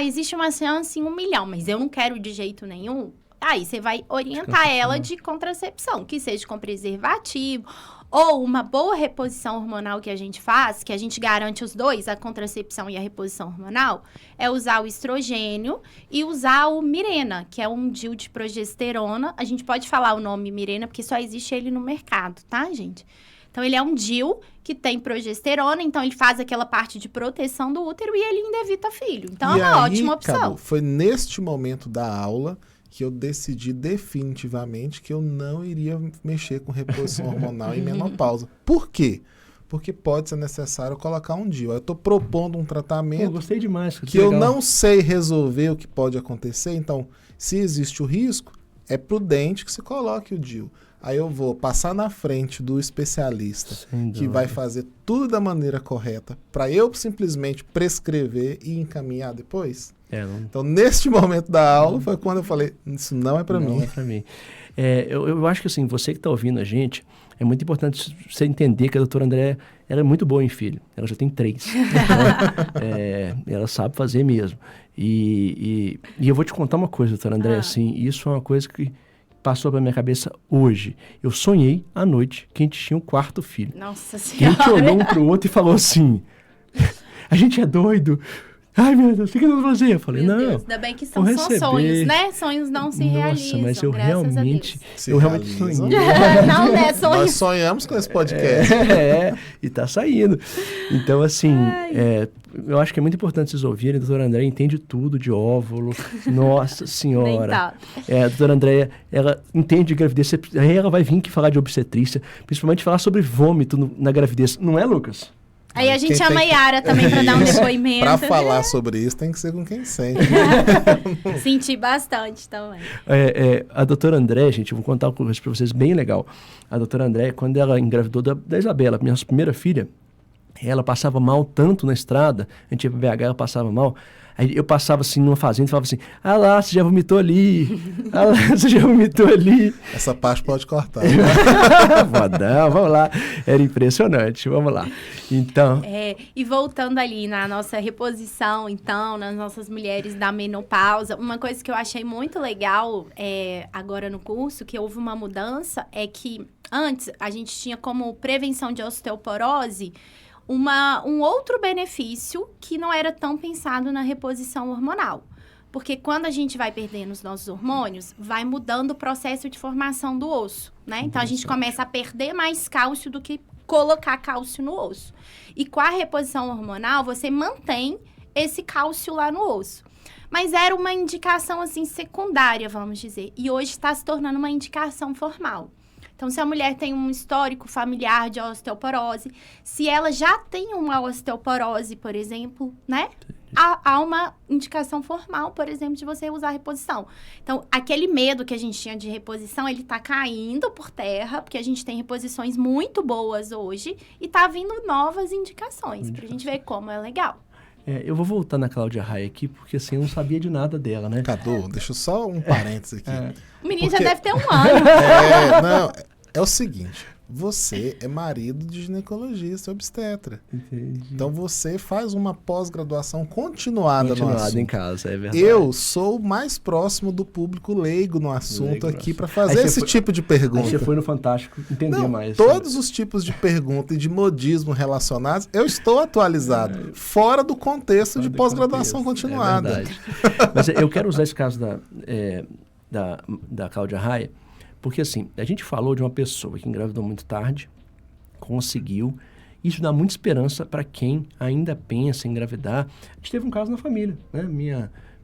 Existe uma chance em 1 milhão, mas eu não quero de jeito nenhum. Aí você vai orientar ela de contracepção, que seja com preservativo, ou uma boa reposição hormonal que a gente faz, que a gente garante os dois, a contracepção e a reposição hormonal, é usar o estrogênio e usar o Mirena, que é um DIU de progesterona. A gente pode falar o nome Mirena, porque só existe ele no mercado, tá, gente? Então, ele é um DIU que tem progesterona, então ele faz aquela parte de proteção do útero e ele ainda evita filho. Então, é uma ótima opção. Cadu, foi neste momento da aula que eu decidi definitivamente que eu não iria mexer com reposição hormonal em menopausa. Por quê? Porque pode ser necessário colocar um DIU. Eu estou propondo um Pô, tratamento gostei demais. que eu não sei resolver o que pode acontecer. Então, se existe o risco, é prudente que se coloque o DIU. Aí eu vou passar na frente do especialista Sem que dúvida. vai fazer tudo da maneira correta para eu simplesmente prescrever e encaminhar depois. Não Então, neste momento da aula, foi quando eu falei, isso não é para Não mim. é pra mim. Eu acho que assim, você que está ouvindo a gente, é muito importante você entender que a doutora André, ela é muito boa em filho. Ela já tem 3. Ela sabe fazer mesmo. E eu vou te contar uma coisa, doutora André, assim, isso é uma coisa que passou pela minha cabeça hoje. Eu sonhei à noite que a gente tinha um 4º filho. Nossa Que a gente Senhora. olhou um pro outro e falou assim, a gente é doido. Ai, meu Deus, o que nós vamos fazer? Eu falei, Meu não. Deus, ainda bem que são vou só receber. sonhos, né? Sonhos não se realizam, Mas eu graças realmente, Se eu realmente realizam. sonhei. Não, né? Sonhos. Nós sonhamos com esse podcast. E tá saindo. Então, assim, eu acho que é muito importante vocês ouvirem. A doutora André entende tudo de óvulo. Nossa Nem Senhora. tá. A doutora André, ela entende de gravidez. Aí ela vai vir aqui falar de obstetrícia, principalmente falar sobre vômito na gravidez. Não é, Lucas? Aí a gente Quem chama a tem- Yara também pra dar um depoimento. Para falar sobre isso, tem que ser com quem sente. Senti bastante também. A doutora André, gente, eu vou contar uma coisa pra vocês bem legal. A doutora André, quando ela engravidou da Isabela, minha primeira filha, ela passava mal tanto na estrada, a gente ia pra BH, ela passava mal. Aí eu passava assim numa fazenda e falava assim, ah lá, você já vomitou ali. Ah lá, você já vomitou ali. Essa parte pode cortar. Não, vamos lá. Era impressionante, vamos lá. Então, E voltando ali na nossa reposição, então, nas nossas mulheres da menopausa, uma coisa que eu achei muito legal agora no curso, que houve uma mudança, é que antes a gente tinha como prevenção de osteoporose um outro benefício que não era tão pensado na reposição hormonal. Porque quando a gente vai perdendo os nossos hormônios, vai mudando o processo de formação do osso, né? Então, a gente começa a perder mais cálcio do que colocar cálcio no osso. E com a reposição hormonal, você mantém esse cálcio lá no osso. Mas era uma indicação, assim, secundária, vamos dizer. E hoje está se tornando uma indicação formal. Então, se a mulher tem um histórico familiar de osteoporose, se ela já tem uma osteoporose, por exemplo, né? Há uma indicação formal, por exemplo, de você usar reposição. Então, aquele medo que a gente tinha de reposição, ele tá caindo por terra, porque a gente tem reposições muito boas hoje e tá vindo novas indicações, pra gente ver como é legal. eu vou voltar na Cláudia Raia aqui, porque assim, eu não sabia de nada dela, né? Cadu, deixa eu só um parênteses aqui. O menino Porque- já deve ter 1 ano. É o seguinte, você é marido de ginecologista obstetra. Entendi. Então você faz uma pós-graduação continuada no Continuado assunto. em casa, é verdade. Eu sou o mais próximo do público leigo no assunto Leigo no aqui assunto. para fazer Aí você esse foi- tipo de Aí pergunta. você foi no Fantástico entender Não, mais. todos os tipos de pergunta e de modismo relacionados, eu estou atualizado, fora do contexto de Fora do pós-graduação contexto, continuada. É verdade. Mas eu quero usar esse caso da Cláudia Raia, porque assim, a gente falou de uma pessoa que engravidou muito tarde, conseguiu. Isso dá muita esperança para quem ainda pensa em engravidar. A gente teve um caso na família, né?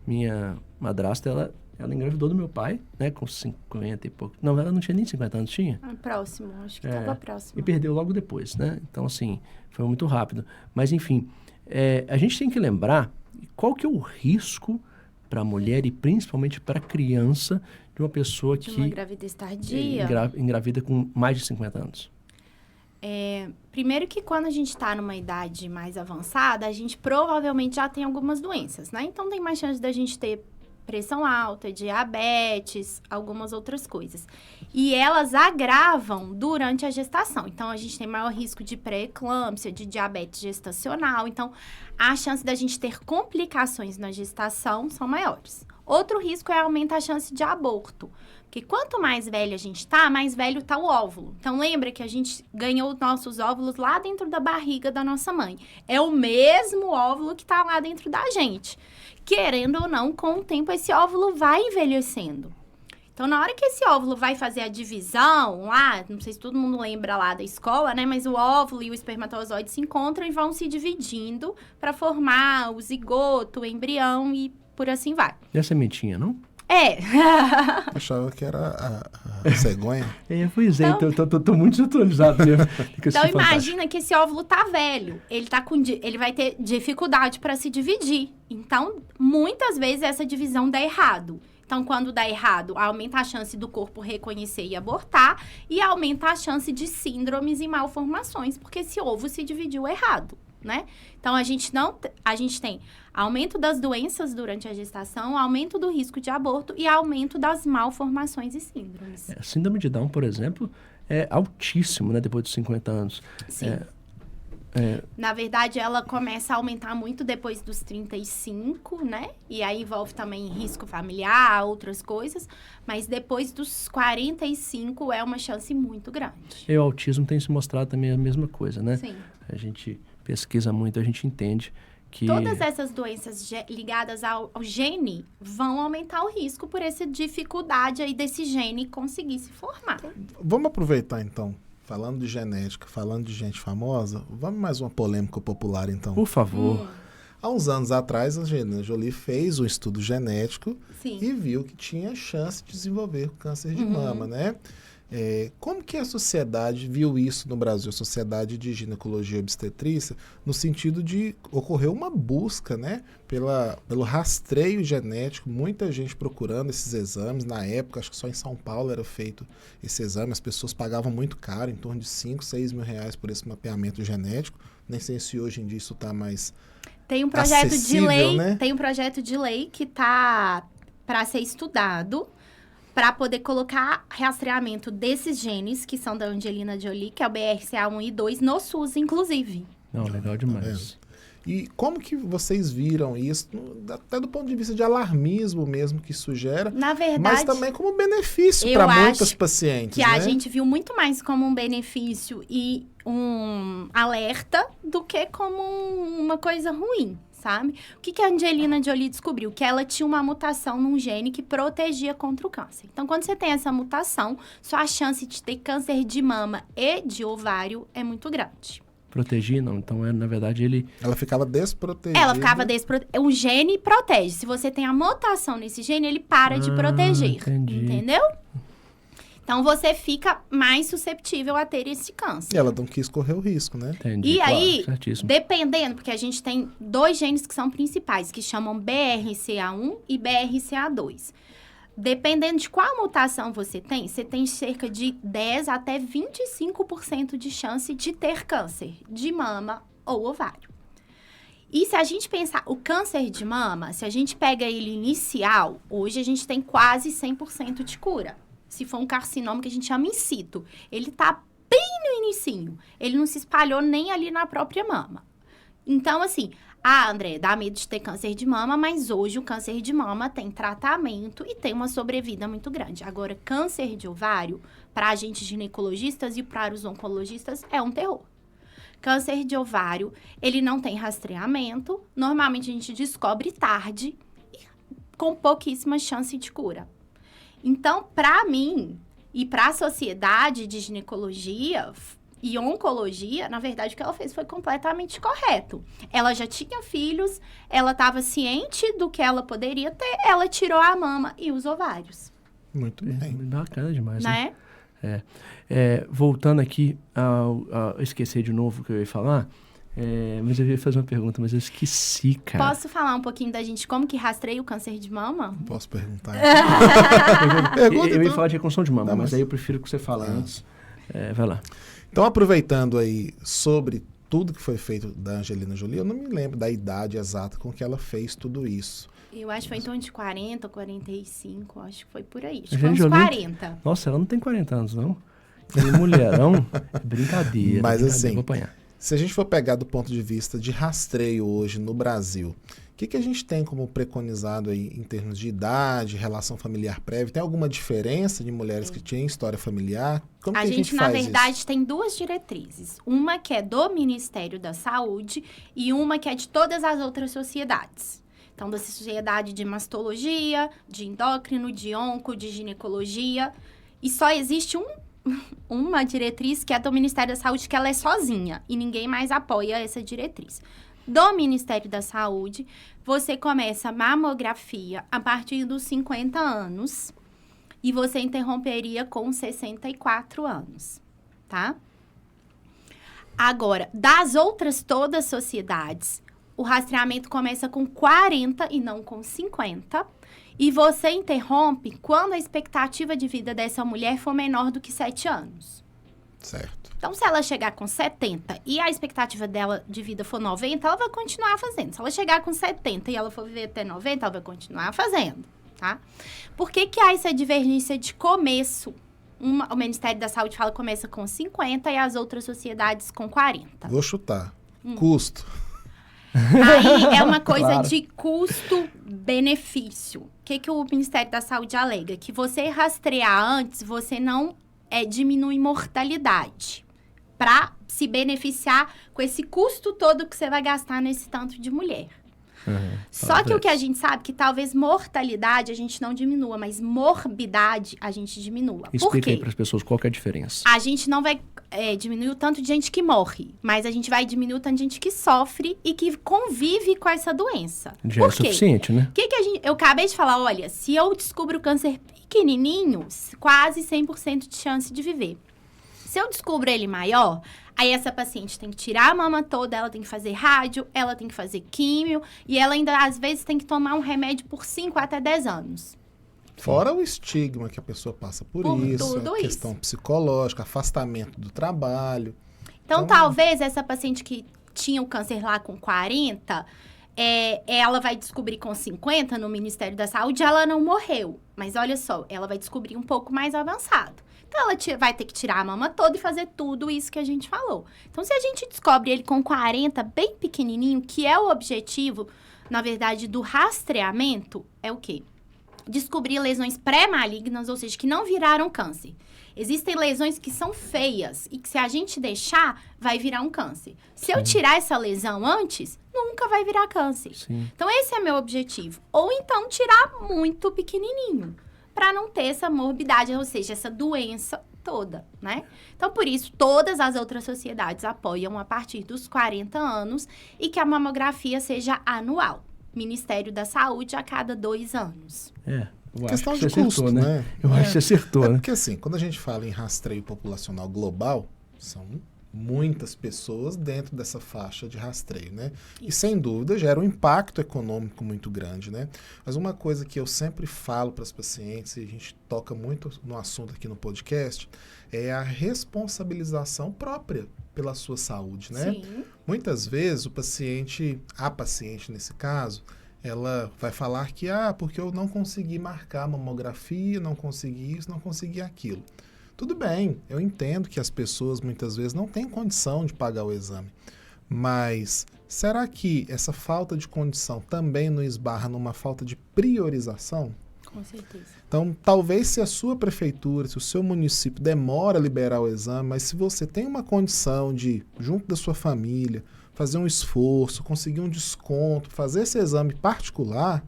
Minha madrasta, ela engravidou do meu pai, né? Com 50 e pouco. Não, ela não tinha nem 50 anos, tinha? Próximo, acho que tava próximo. E perdeu logo depois, né? Então, assim, foi muito rápido. Mas, enfim, a gente tem que lembrar qual que é o risco para a mulher e principalmente para a criança de uma pessoa De que uma gravidez tardia. engravida com mais de 50 anos. Primeiro que quando a gente está numa idade mais avançada, a gente provavelmente já tem algumas doenças, né? Então, tem mais chance da gente ter pressão alta, diabetes, algumas outras coisas. E elas agravam durante a gestação. Então, a gente tem maior risco de pré-eclâmpsia, de diabetes gestacional. Então, a chance da gente ter complicações na gestação são maiores. Outro risco é aumentar a chance de aborto. Porque quanto mais velho a gente tá, mais velho tá o óvulo. Então, lembra que a gente ganhou os nossos óvulos lá dentro da barriga da nossa mãe. É o mesmo óvulo que tá lá dentro da gente. Querendo ou não, com o tempo, esse óvulo vai envelhecendo. Então, na hora que esse óvulo vai fazer a divisão, lá, não sei se todo mundo lembra lá da escola, né? Mas o óvulo e o espermatozoide se encontram e vão se dividindo para formar o zigoto, o embrião e por assim vai. E a sementinha, não? Achava que era a cegonha. Pois é, então tô muito desatualizado mesmo. Então, imagina que esse óvulo tá velho. Ele vai ter dificuldade para se dividir. Então, muitas vezes essa divisão dá errado. Então, quando dá errado, aumenta a chance do corpo reconhecer e abortar e aumenta a chance de síndromes e malformações, porque esse ovo se dividiu errado, né? Então, a gente tem aumento das doenças durante a gestação, aumento do risco de aborto e aumento das malformações e síndromes. A síndrome de Down, por exemplo, é altíssimo, né, depois dos 50 anos. Sim. Na verdade, ela começa a aumentar muito depois dos 35, né? E aí envolve também risco familiar, outras coisas. Mas depois dos 45 é uma chance muito grande. E o autismo tem se mostrado também a mesma coisa, né? Sim. A gente pesquisa muito, a gente entende que... Todas essas doenças ligadas ao gene vão aumentar o risco por essa dificuldade aí desse gene conseguir se formar. Vamos aproveitar, então. Falando de genética, falando de gente famosa, vamos mais uma polêmica popular, então. Por favor. Há uns anos atrás, a Angelina Jolie fez um estudo genético. Sim. E viu que tinha chance de desenvolver câncer de mama, né? Como que a sociedade viu isso no Brasil, a Sociedade de Ginecologia e Obstetrícia, no sentido de ocorrer uma busca, né, pelo rastreio genético, muita gente procurando esses exames. Na época, acho que só em São Paulo era feito esse exame, as pessoas pagavam muito caro, em torno de 5, 6 mil reais por esse mapeamento genético. Nem sei se hoje em dia isso está mais Tem um projeto acessível, de lei, né? Tem um projeto de lei que está para ser estudado, para poder colocar rastreamento desses genes, que são da Angelina Jolie, que é o BRCA1 e 2, no SUS, inclusive. Não, legal demais. E como que vocês viram isso, até do ponto de vista de alarmismo mesmo que isso gera, Na verdade, mas também como benefício eu para acho muitos pacientes, que né? a gente viu muito mais como um benefício e um alerta do que como uma coisa ruim, sabe? O que a Angelina Jolie descobriu? Que ela tinha uma mutação num gene que protegia contra o câncer. Então, quando você tem essa mutação, sua chance de ter câncer de mama e de ovário é muito grande. Proteger, não. Então, na verdade, Ela ficava desprotegida. Ela ficava O gene protege. Se você tem a mutação nesse gene, ele para de proteger. Entendi. Entendeu? Então, você fica mais susceptível a ter esse câncer. E ela não quis correr o risco, né? Entendi. E Claro, aí, certíssimo. dependendo, porque a gente tem 2 genes que são principais, que chamam BRCA1 e BRCA2. Dependendo de qual mutação você tem cerca de 10 até 25% de chance de ter câncer de mama ou ovário. E se a gente pensar o câncer de mama, se a gente pega ele inicial, hoje a gente tem quase 100% de cura. Se for um carcinoma que a gente chama in situ, ele tá bem no inicinho. Ele não se espalhou nem ali na própria mama. Então, assim, André, dá medo de ter câncer de mama, mas hoje o câncer de mama tem tratamento e tem uma sobrevida muito grande. Agora, câncer de ovário, para a gente ginecologistas e para os oncologistas, é um terror. Câncer de ovário, ele não tem rastreamento, normalmente a gente descobre tarde e com pouquíssima chance de cura. Então, para mim e para a sociedade de ginecologia e oncologia, na verdade, o que ela fez foi completamente correto. Ela já tinha filhos, ela estava ciente do que ela poderia ter, ela tirou a mama e os ovários. Muito bem. Bacana demais, Né? Voltando aqui, eu esqueci de novo o que eu ia falar, mas eu ia fazer uma pergunta, mas eu esqueci, cara. Posso falar um pouquinho da gente como que rastreia o câncer de mama? Posso perguntar? Eu ia então. falar de reconstrução de mama, Não, mas mas- aí eu prefiro que você fale antes. Vai lá. Então, aproveitando aí sobre tudo que foi feito da Angelina Jolie, eu não me lembro da idade exata com que ela fez tudo isso. Eu acho que foi em torno de 40, 45, acho que foi por aí. Acho que Gente, foi uns Jolie- 40. Nossa, ela não tem 40 anos, não. Que mulherão. Brincadeira. Mas brincadeira, assim, vou apanhar. Se a gente for pegar do ponto de vista de rastreio hoje no Brasil, o que a gente tem como preconizado aí em termos de idade, relação familiar prévia? Tem alguma diferença de mulheres que têm história familiar? Como que A gente, na faz verdade, isso? tem duas diretrizes. Uma que é do Ministério da Saúde e uma que é de todas as outras sociedades. Então, da sociedade de mastologia, de endócrino, de onco, de ginecologia. E só existe uma diretriz que é do Ministério da Saúde, que ela é sozinha. E ninguém mais apoia essa diretriz. Do Ministério da Saúde, você começa a mamografia a partir dos 50 anos. E você interromperia com 64 anos, tá? Agora, das outras todas sociedades, o rastreamento começa com 40 e não com 50. E você interrompe quando a expectativa de vida dessa mulher for menor do que 7 anos. Certo. Então, se ela chegar com 70 e a expectativa dela de vida for 90, ela vai continuar fazendo. Se ela chegar com 70 e ela for viver até 90, ela vai continuar fazendo, tá? Por que há essa divergência de começo? O Ministério da Saúde fala que começa com 50 e as outras sociedades com 40. Vou chutar. Custo. Aí é uma coisa Claro. de custo-benefício. O que o Ministério da Saúde alega? Que você rastrear antes, você não diminui mortalidade. Para se beneficiar com esse custo todo que você vai gastar nesse tanto de mulher. Só que o que a gente sabe que talvez mortalidade a gente não diminua, mas morbidade a gente diminua. Por Explica aí quê? para as pessoas qual que é a diferença. A gente não vai diminuir o tanto de gente que morre, mas a gente vai diminuir o tanto de gente que sofre e que convive com essa doença. Já é Por quê? suficiente, né? Eu acabei de falar, olha, se eu descubro o câncer pequenininho, quase 100% de chance de viver. Se eu descubro ele maior, aí essa paciente tem que tirar a mama toda, ela tem que fazer rádio, ela tem que fazer químio, e ela ainda, às vezes, tem que tomar um remédio por 5 até 10 anos. Fora o estigma que a pessoa passa por isso, tudo a questão psicológica, afastamento do trabalho. Então, talvez essa paciente que tinha o câncer lá com 40, ela vai descobrir com 50 no Ministério da Saúde, ela não morreu. Mas olha só, ela vai descobrir um pouco mais avançado. Então, ela vai ter que tirar a mama toda e fazer tudo isso que a gente falou. Então, se a gente descobre ele com 40, bem pequenininho, que é o objetivo, na verdade, do rastreamento, é o quê? Descobrir lesões pré-malignas, ou seja, que não viraram câncer. Existem lesões que são feias e que se a gente deixar, vai virar um câncer. Se eu tirar essa lesão antes, nunca vai virar câncer. Sim. Então, esse é meu objetivo. Ou então, tirar muito pequenininho, para não ter essa morbidade, ou seja, essa doença toda, né? Então, por isso, todas as outras sociedades apoiam a partir dos 40 anos e que a mamografia seja anual. Ministério da Saúde a cada 2 anos. Eu Questão acho que de você custo, acertou, né? Eu acho que você acertou, né? Porque assim, quando a gente fala em rastreio populacional global, são muitas pessoas dentro dessa faixa de rastreio, né? E sem dúvida gera um impacto econômico muito grande, né? Mas uma coisa que eu sempre falo para as pacientes, e a gente toca muito no assunto aqui no podcast, é a responsabilização própria pela sua saúde, né? Sim. Muitas vezes a paciente nesse caso, ela vai falar que, porque eu não consegui marcar a mamografia, não consegui isso, não consegui aquilo. Tudo bem, eu entendo que as pessoas muitas vezes não têm condição de pagar o exame. Mas será que essa falta de condição também não esbarra numa falta de priorização? Com certeza. Então, talvez se a sua prefeitura, se o seu município demora a liberar o exame, mas se você tem uma condição de, junto da sua família, fazer um esforço, conseguir um desconto, fazer esse exame particular,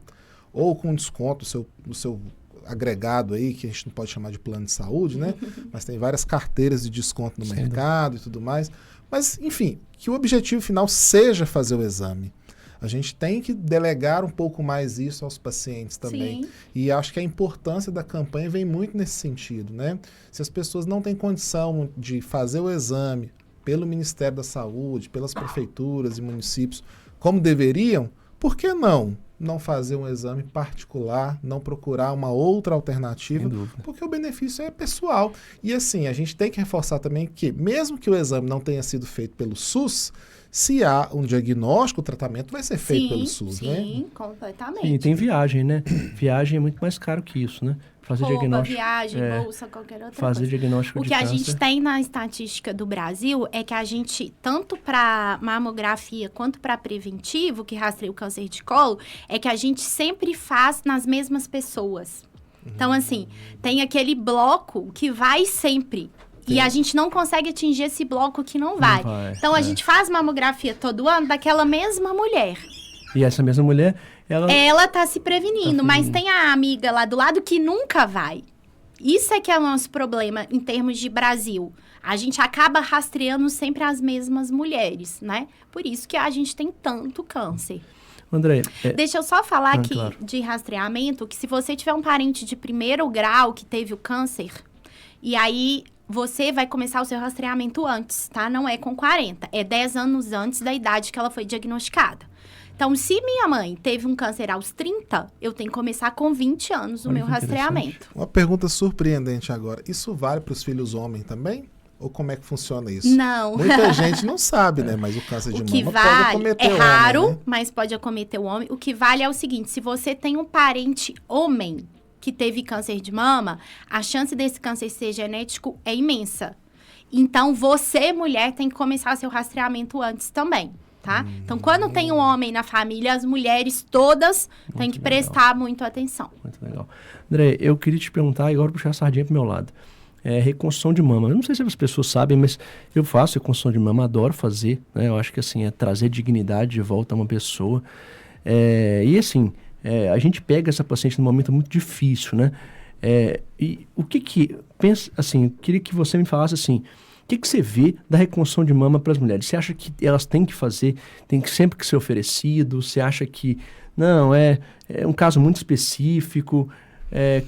ou com desconto do seu agregado aí, que a gente não pode chamar de plano de saúde, né? Mas tem várias carteiras de desconto no mercado e tudo mais. Mas, enfim, que o objetivo final seja fazer o exame. A gente tem que delegar um pouco mais isso aos pacientes também. Sim. E acho que a importância da campanha vem muito nesse sentido, né? Se as pessoas não têm condição de fazer o exame pelo Ministério da Saúde, pelas prefeituras e municípios, como deveriam, por que não não fazer um exame particular, não procurar uma outra alternativa, Sem dúvida. porque o benefício é pessoal. E assim, a gente tem que reforçar também que, mesmo que o exame não tenha sido feito pelo SUS, se há um diagnóstico, o tratamento vai ser feito pelo SUS, né? Sim, completamente. E tem viagem, né? Viagem é muito mais caro que isso, né? Fazer Roupa, diagnóstico. viagem, bolsa, qualquer outra Fazer coisa. diagnóstico O de que a câncer. gente tem na estatística do Brasil é que a gente, tanto para mamografia quanto para preventivo, que rastreia o câncer de colo, é que a gente sempre faz nas mesmas pessoas. Então, assim, tem aquele bloco que vai sempre. E a gente não consegue atingir esse bloco que não vai. Então, a gente faz mamografia todo ano daquela mesma mulher. E essa mesma mulher, Ela tá se prevenindo, mas tem a amiga lá do lado que nunca vai. Isso é que é o nosso problema em termos de Brasil. A gente acaba rastreando sempre as mesmas mulheres, né? Por isso que a gente tem tanto câncer. André... Deixa eu só falar aqui claro. de rastreamento, que se você tiver um parente de primeiro grau que teve o câncer, e aí você vai começar o seu rastreamento antes, tá? Não é com 40, é 10 anos antes da idade que ela foi diagnosticada. Então, se minha mãe teve um câncer aos 30, eu tenho que começar com 20 anos o Olha meu que rastreamento. Uma pergunta surpreendente agora. Isso vale para os filhos homens também? Ou como é que funciona isso? Não. Muita gente não sabe, né? Mas o câncer de O que mama pode vale acometer é o raro, homem, né? mas pode acometer o homem. O que vale é o seguinte, se você tem um parente homem que teve câncer de mama, a chance desse câncer ser genético é imensa. Então, você, mulher, tem que começar seu rastreamento antes também, tá? Então, quando tem um homem na família, as mulheres todas têm que prestar muito atenção. Muito legal. André, eu queria te perguntar, e agora puxar a sardinha pro meu lado. Reconstrução de mama. Eu não sei se as pessoas sabem, mas eu faço reconstrução de mama, adoro fazer, né? Eu acho que, assim, é trazer dignidade de volta a uma pessoa. E, assim, a gente pega essa paciente num momento muito difícil, né? E o que pensa, assim, queria que você me falasse, assim, o que você vê da reconstrução de mama para as mulheres? Você acha que elas têm que fazer, tem que sempre que ser oferecido? Você acha que, não, é um caso muito específico?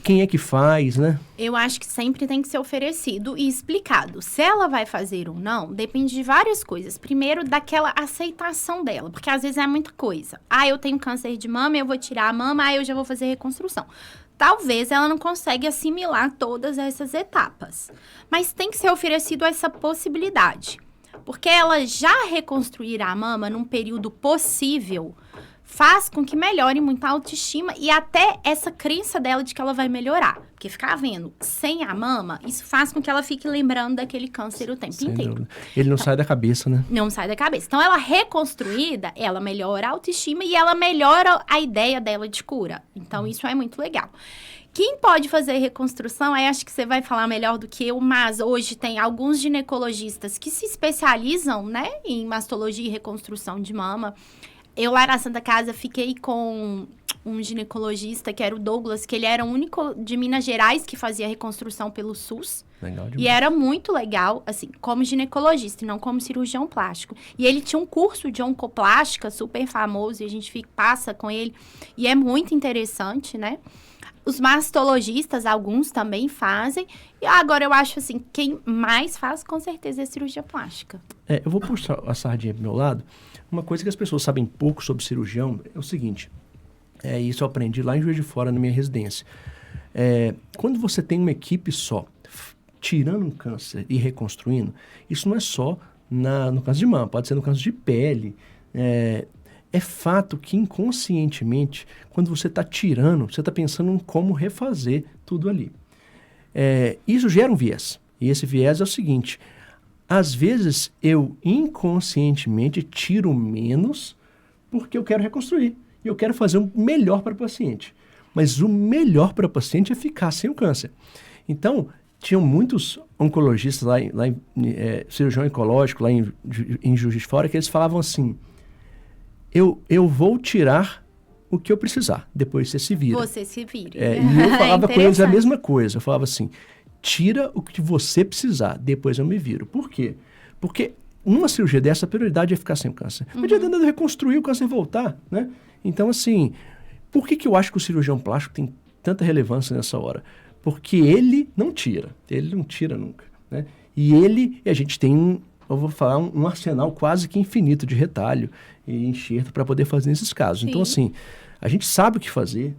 Quem é que faz, né? Eu acho que sempre tem que ser oferecido e explicado. Se ela vai fazer ou não, depende de várias coisas. Primeiro, daquela aceitação dela, porque às vezes é muita coisa. Eu tenho câncer de mama, eu vou tirar a mama, eu já vou fazer reconstrução. Talvez ela não consiga assimilar todas essas etapas. Mas tem que ser oferecido essa possibilidade. Porque ela já reconstruir a mama num período possível faz com que melhore muito a autoestima e até essa crença dela de que ela vai melhorar. Porque ficar vendo sem a mama, isso faz com que ela fique lembrando daquele câncer o tempo Sem inteiro. dúvida. Ele não sai da cabeça, né? Não sai da cabeça. Então, ela reconstruída, ela melhora a autoestima e ela melhora a ideia dela de cura. Então, isso é muito legal. Quem pode fazer reconstrução, aí acho que você vai falar melhor do que eu, mas hoje tem alguns ginecologistas que se especializam, né, em mastologia e reconstrução de mama. Eu lá na Santa Casa fiquei com um ginecologista, que era o Douglas, que ele era o único de Minas Gerais que fazia reconstrução pelo SUS. Legal demais. E era muito legal, assim, como ginecologista e não como cirurgião plástico. E ele tinha um curso de oncoplástica super famoso e a gente passa com ele. E é muito interessante, né? Os mastologistas, alguns também fazem. E agora eu acho, assim, quem mais faz, com certeza, é cirurgia plástica. Eu vou puxar a sardinha pro meu lado. Uma coisa que as pessoas sabem pouco sobre cirurgião é o seguinte. Isso eu aprendi lá em Juiz de Fora, na minha residência. Quando você tem uma equipe só, tirando um câncer e reconstruindo, isso não é só no câncer de mama, pode ser no câncer de pele. É fato que inconscientemente, quando você está tirando, você está pensando em como refazer tudo ali. Isso gera um viés. E esse viés é o seguinte: às vezes eu inconscientemente tiro menos porque eu quero reconstruir. E eu quero fazer o melhor para o paciente. Mas o melhor para o paciente é ficar sem o câncer. Então, tinham muitos oncologistas cirurgião oncológico lá em Juiz de Fora, que eles falavam assim: eu vou tirar o que eu precisar, depois você se vira. Você se vira. E eu falava com eles a mesma coisa. Eu falava assim: tira o que você precisar, depois eu me viro. Por quê? Porque numa cirurgia dessa, a prioridade é ficar sem o câncer. Não adianta nada reconstruir o câncer voltar, né? Então, assim, por que eu acho que o cirurgião plástico tem tanta relevância nessa hora? Porque ele não tira nunca, né? E a gente tem eu vou falar, um arsenal quase que infinito de retalho e enxerto para poder fazer nesses casos. Sim. Então, assim, a gente sabe o que fazer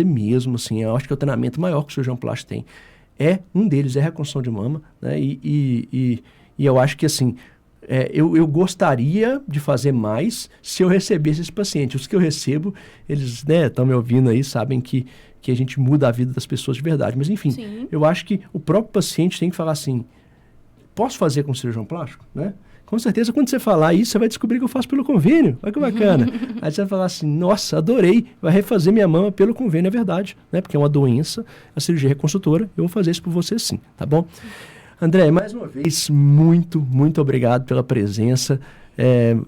mesmo, assim, eu acho que é o treinamento maior que o cirurgião plástico tem. Um deles é a reconstrução de mama, né? E eu acho que, assim, eu gostaria de fazer mais se eu recebesse esse paciente. Os que eu recebo, eles, né, estão me ouvindo aí, sabem que a gente muda a vida das pessoas de verdade. Mas, enfim, Sim. eu acho que o próprio paciente tem que falar assim, posso fazer com cirurgião plástico, né? Com certeza, quando você falar isso, você vai descobrir que eu faço pelo convênio. Olha que bacana. Aí você vai falar assim, nossa, adorei, vai refazer minha mama pelo convênio, é verdade, né? Porque é uma doença, a cirurgia reconstrutora, eu vou fazer isso por você sim, tá bom? André, mais uma vez, muito, muito obrigado pela presença.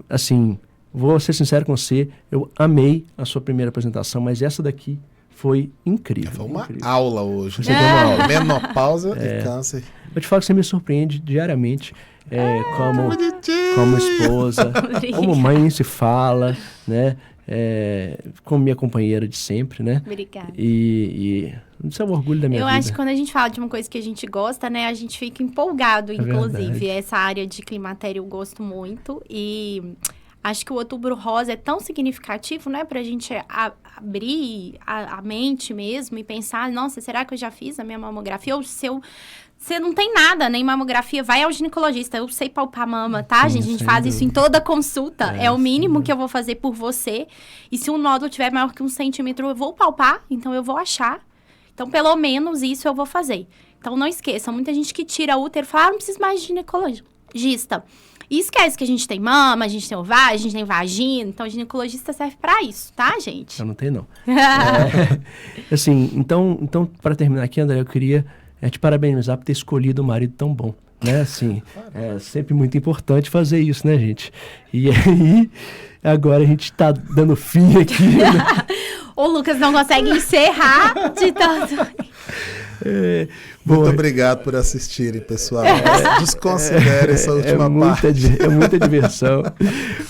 Assim, vou ser sincero com você, eu amei a sua primeira apresentação, mas essa daqui foi incrível. Foi uma incrível. aula hoje. Você deu uma aula. Menopausa e câncer. Eu te falo que você me surpreende diariamente, como esposa, como mãe nem se fala, né? Como minha companheira de sempre, né? Obrigada. E isso é um orgulho da minha vida. Eu acho que quando a gente fala de uma coisa que a gente gosta, né? A gente fica empolgado, inclusive. verdade. Essa área de climatério eu gosto muito. E acho que o Outubro Rosa é tão significativo, né? Pra gente abrir a mente mesmo e pensar, nossa, será que eu já fiz a minha mamografia? Ou se você não tem nada, nem mamografia, vai ao ginecologista. Eu sei palpar mama, tá, gente? A gente sem faz isso em dúvida. toda consulta. É o mínimo sim. que eu vou fazer por você. E se um nódulo tiver maior que 1 centímetro, eu vou palpar, então eu vou achar. Então, pelo menos isso eu vou fazer. Então, não esqueça, muita gente que tira útero fala, não preciso mais de ginecologista. E esquece que a gente tem mama, a gente tem ovário, a gente tem vagina. Então, o ginecologista serve pra isso, tá, gente? Eu não tenho, não. Assim, então para terminar aqui, André, eu queria te parabenizar por ter escolhido um marido tão bom. Né, assim, é sempre muito importante fazer isso, né, gente? E aí, agora a gente tá dando fim aqui, né? O Lucas não consegue encerrar de tanto... Muito obrigado por assistirem, pessoal. Desconsidere essa última parte. É muita diversão.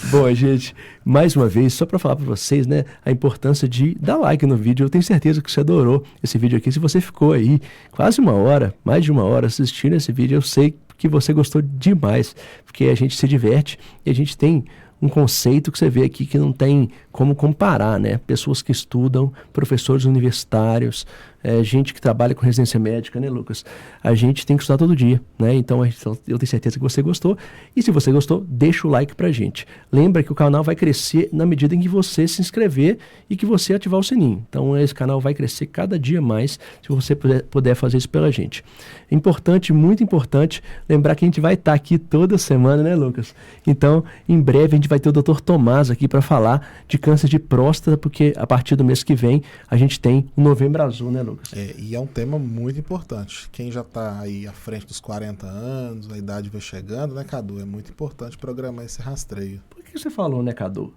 Bom, gente, mais uma vez, só para falar para vocês, né, a importância de dar like no vídeo. Eu tenho certeza que você adorou esse vídeo aqui. Se você ficou aí quase uma hora, mais de uma hora assistindo esse vídeo, eu sei que você gostou demais, porque a gente se diverte e a gente tem um conceito que você vê aqui que não tem como comparar, né? Pessoas que estudam, professores universitários, gente que trabalha com residência médica, né, Lucas? A gente tem que estudar todo dia, né? Então, eu tenho certeza que você gostou. E se você gostou, deixa o like pra gente. Lembra que o canal vai crescer na medida em que você se inscrever e que você ativar o sininho. Então, esse canal vai crescer cada dia mais se você puder fazer isso pela gente. Importante, muito importante, lembrar que a gente vai estar aqui toda semana, né, Lucas? Então, em breve, a gente vai ter o Dr. Tomás aqui para falar de câncer de próstata, porque a partir do mês que vem a gente tem o Novembro Azul, né, Lucas? E é um tema muito importante. Quem já está aí à frente dos 40 anos, a idade vai chegando, né, Cadu? É muito importante programar esse rastreio. Por que você falou, né, Cadu?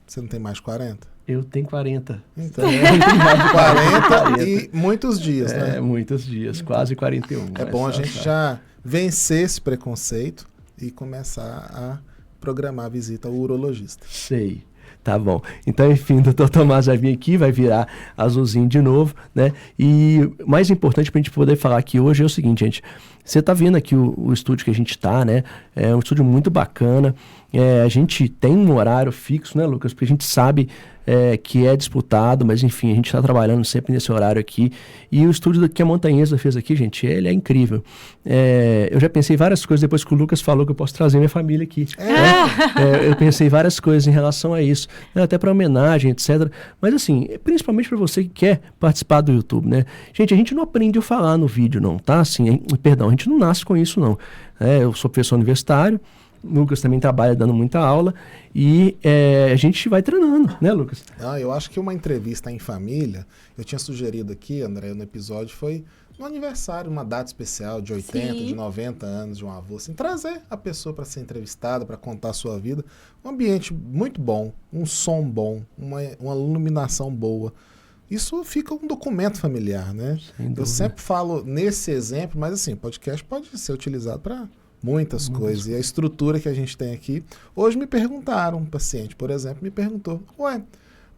Você não tem mais 40? Eu tenho 40. Então, 40 e muitos dias, né? Muitos dias, quase 41. É bom a gente já vencer esse preconceito e começar a programar a visita ao urologista. Sei. Tá bom. Então, enfim, o Dr. Tomás vai vir aqui, vai virar azulzinho de novo, né? E o mais importante pra gente poder falar aqui hoje é o seguinte, gente. Você tá vendo aqui o estúdio que a gente tá, né? É um estúdio muito bacana. A gente tem um horário fixo, né, Lucas? Porque a gente sabe que é disputado, mas enfim, a gente está trabalhando sempre nesse horário aqui. E o estúdio que a Montanhesa fez aqui, gente, ele é incrível. Eu já pensei várias coisas depois que o Lucas falou que eu posso trazer minha família aqui. Eu pensei várias coisas em relação a isso, né, até para homenagem, etc. Mas assim, principalmente para você que quer participar do YouTube, né? Gente, a gente não aprende a falar no vídeo, não, tá? Assim, perdão, a gente não nasce com isso, não. Eu sou professor universitário, o Lucas também trabalha dando muita aula e a gente vai treinando, né, Lucas? Eu acho que uma entrevista em família, eu tinha sugerido aqui, André, no episódio, foi no aniversário, uma data especial de 80, Sim. de 90 anos de um avô, assim, trazer a pessoa para ser entrevistada, para contar a sua vida. Um ambiente muito bom, um som bom, uma iluminação boa. Isso fica um documento familiar, né? Eu sempre falo nesse exemplo, mas assim, podcast pode ser utilizado para muitas coisas. E a estrutura que a gente tem aqui... Hoje me perguntaram, um paciente, por exemplo, me perguntou,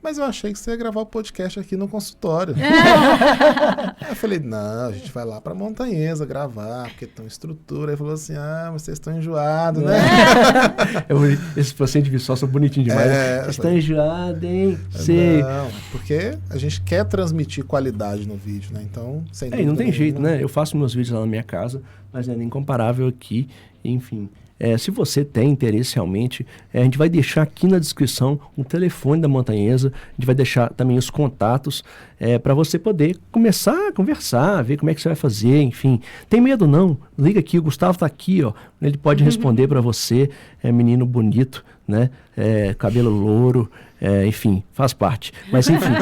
mas eu achei que você ia gravar o podcast aqui no consultório. Aí eu falei, não, a gente vai lá pra Montanhesa gravar, porque tem uma estrutura. Aí falou assim, mas vocês estão enjoados, né? Esses pacientes de são bonitinhos demais. Vocês estão enjoados, hein? Sei. Não, porque a gente quer transmitir qualidade no vídeo, né? Então, sem dúvida não tem nenhuma, jeito, né? Eu faço meus vídeos lá na minha casa, mas é incomparável aqui, enfim. Se você tem interesse realmente, a gente vai deixar aqui na descrição o telefone da Montanhesa, a gente vai deixar também os contatos para você poder começar a conversar, ver como é que você vai fazer, enfim. Tem medo não? Liga aqui, o Gustavo está aqui, ó, ele pode responder para você, menino bonito, né? Cabelo louro, enfim, faz parte. Mas enfim,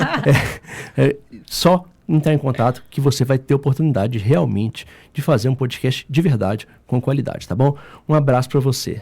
só entrar em contato que você vai ter oportunidade realmente de fazer um podcast de verdade com qualidade, tá bom? Um abraço para você.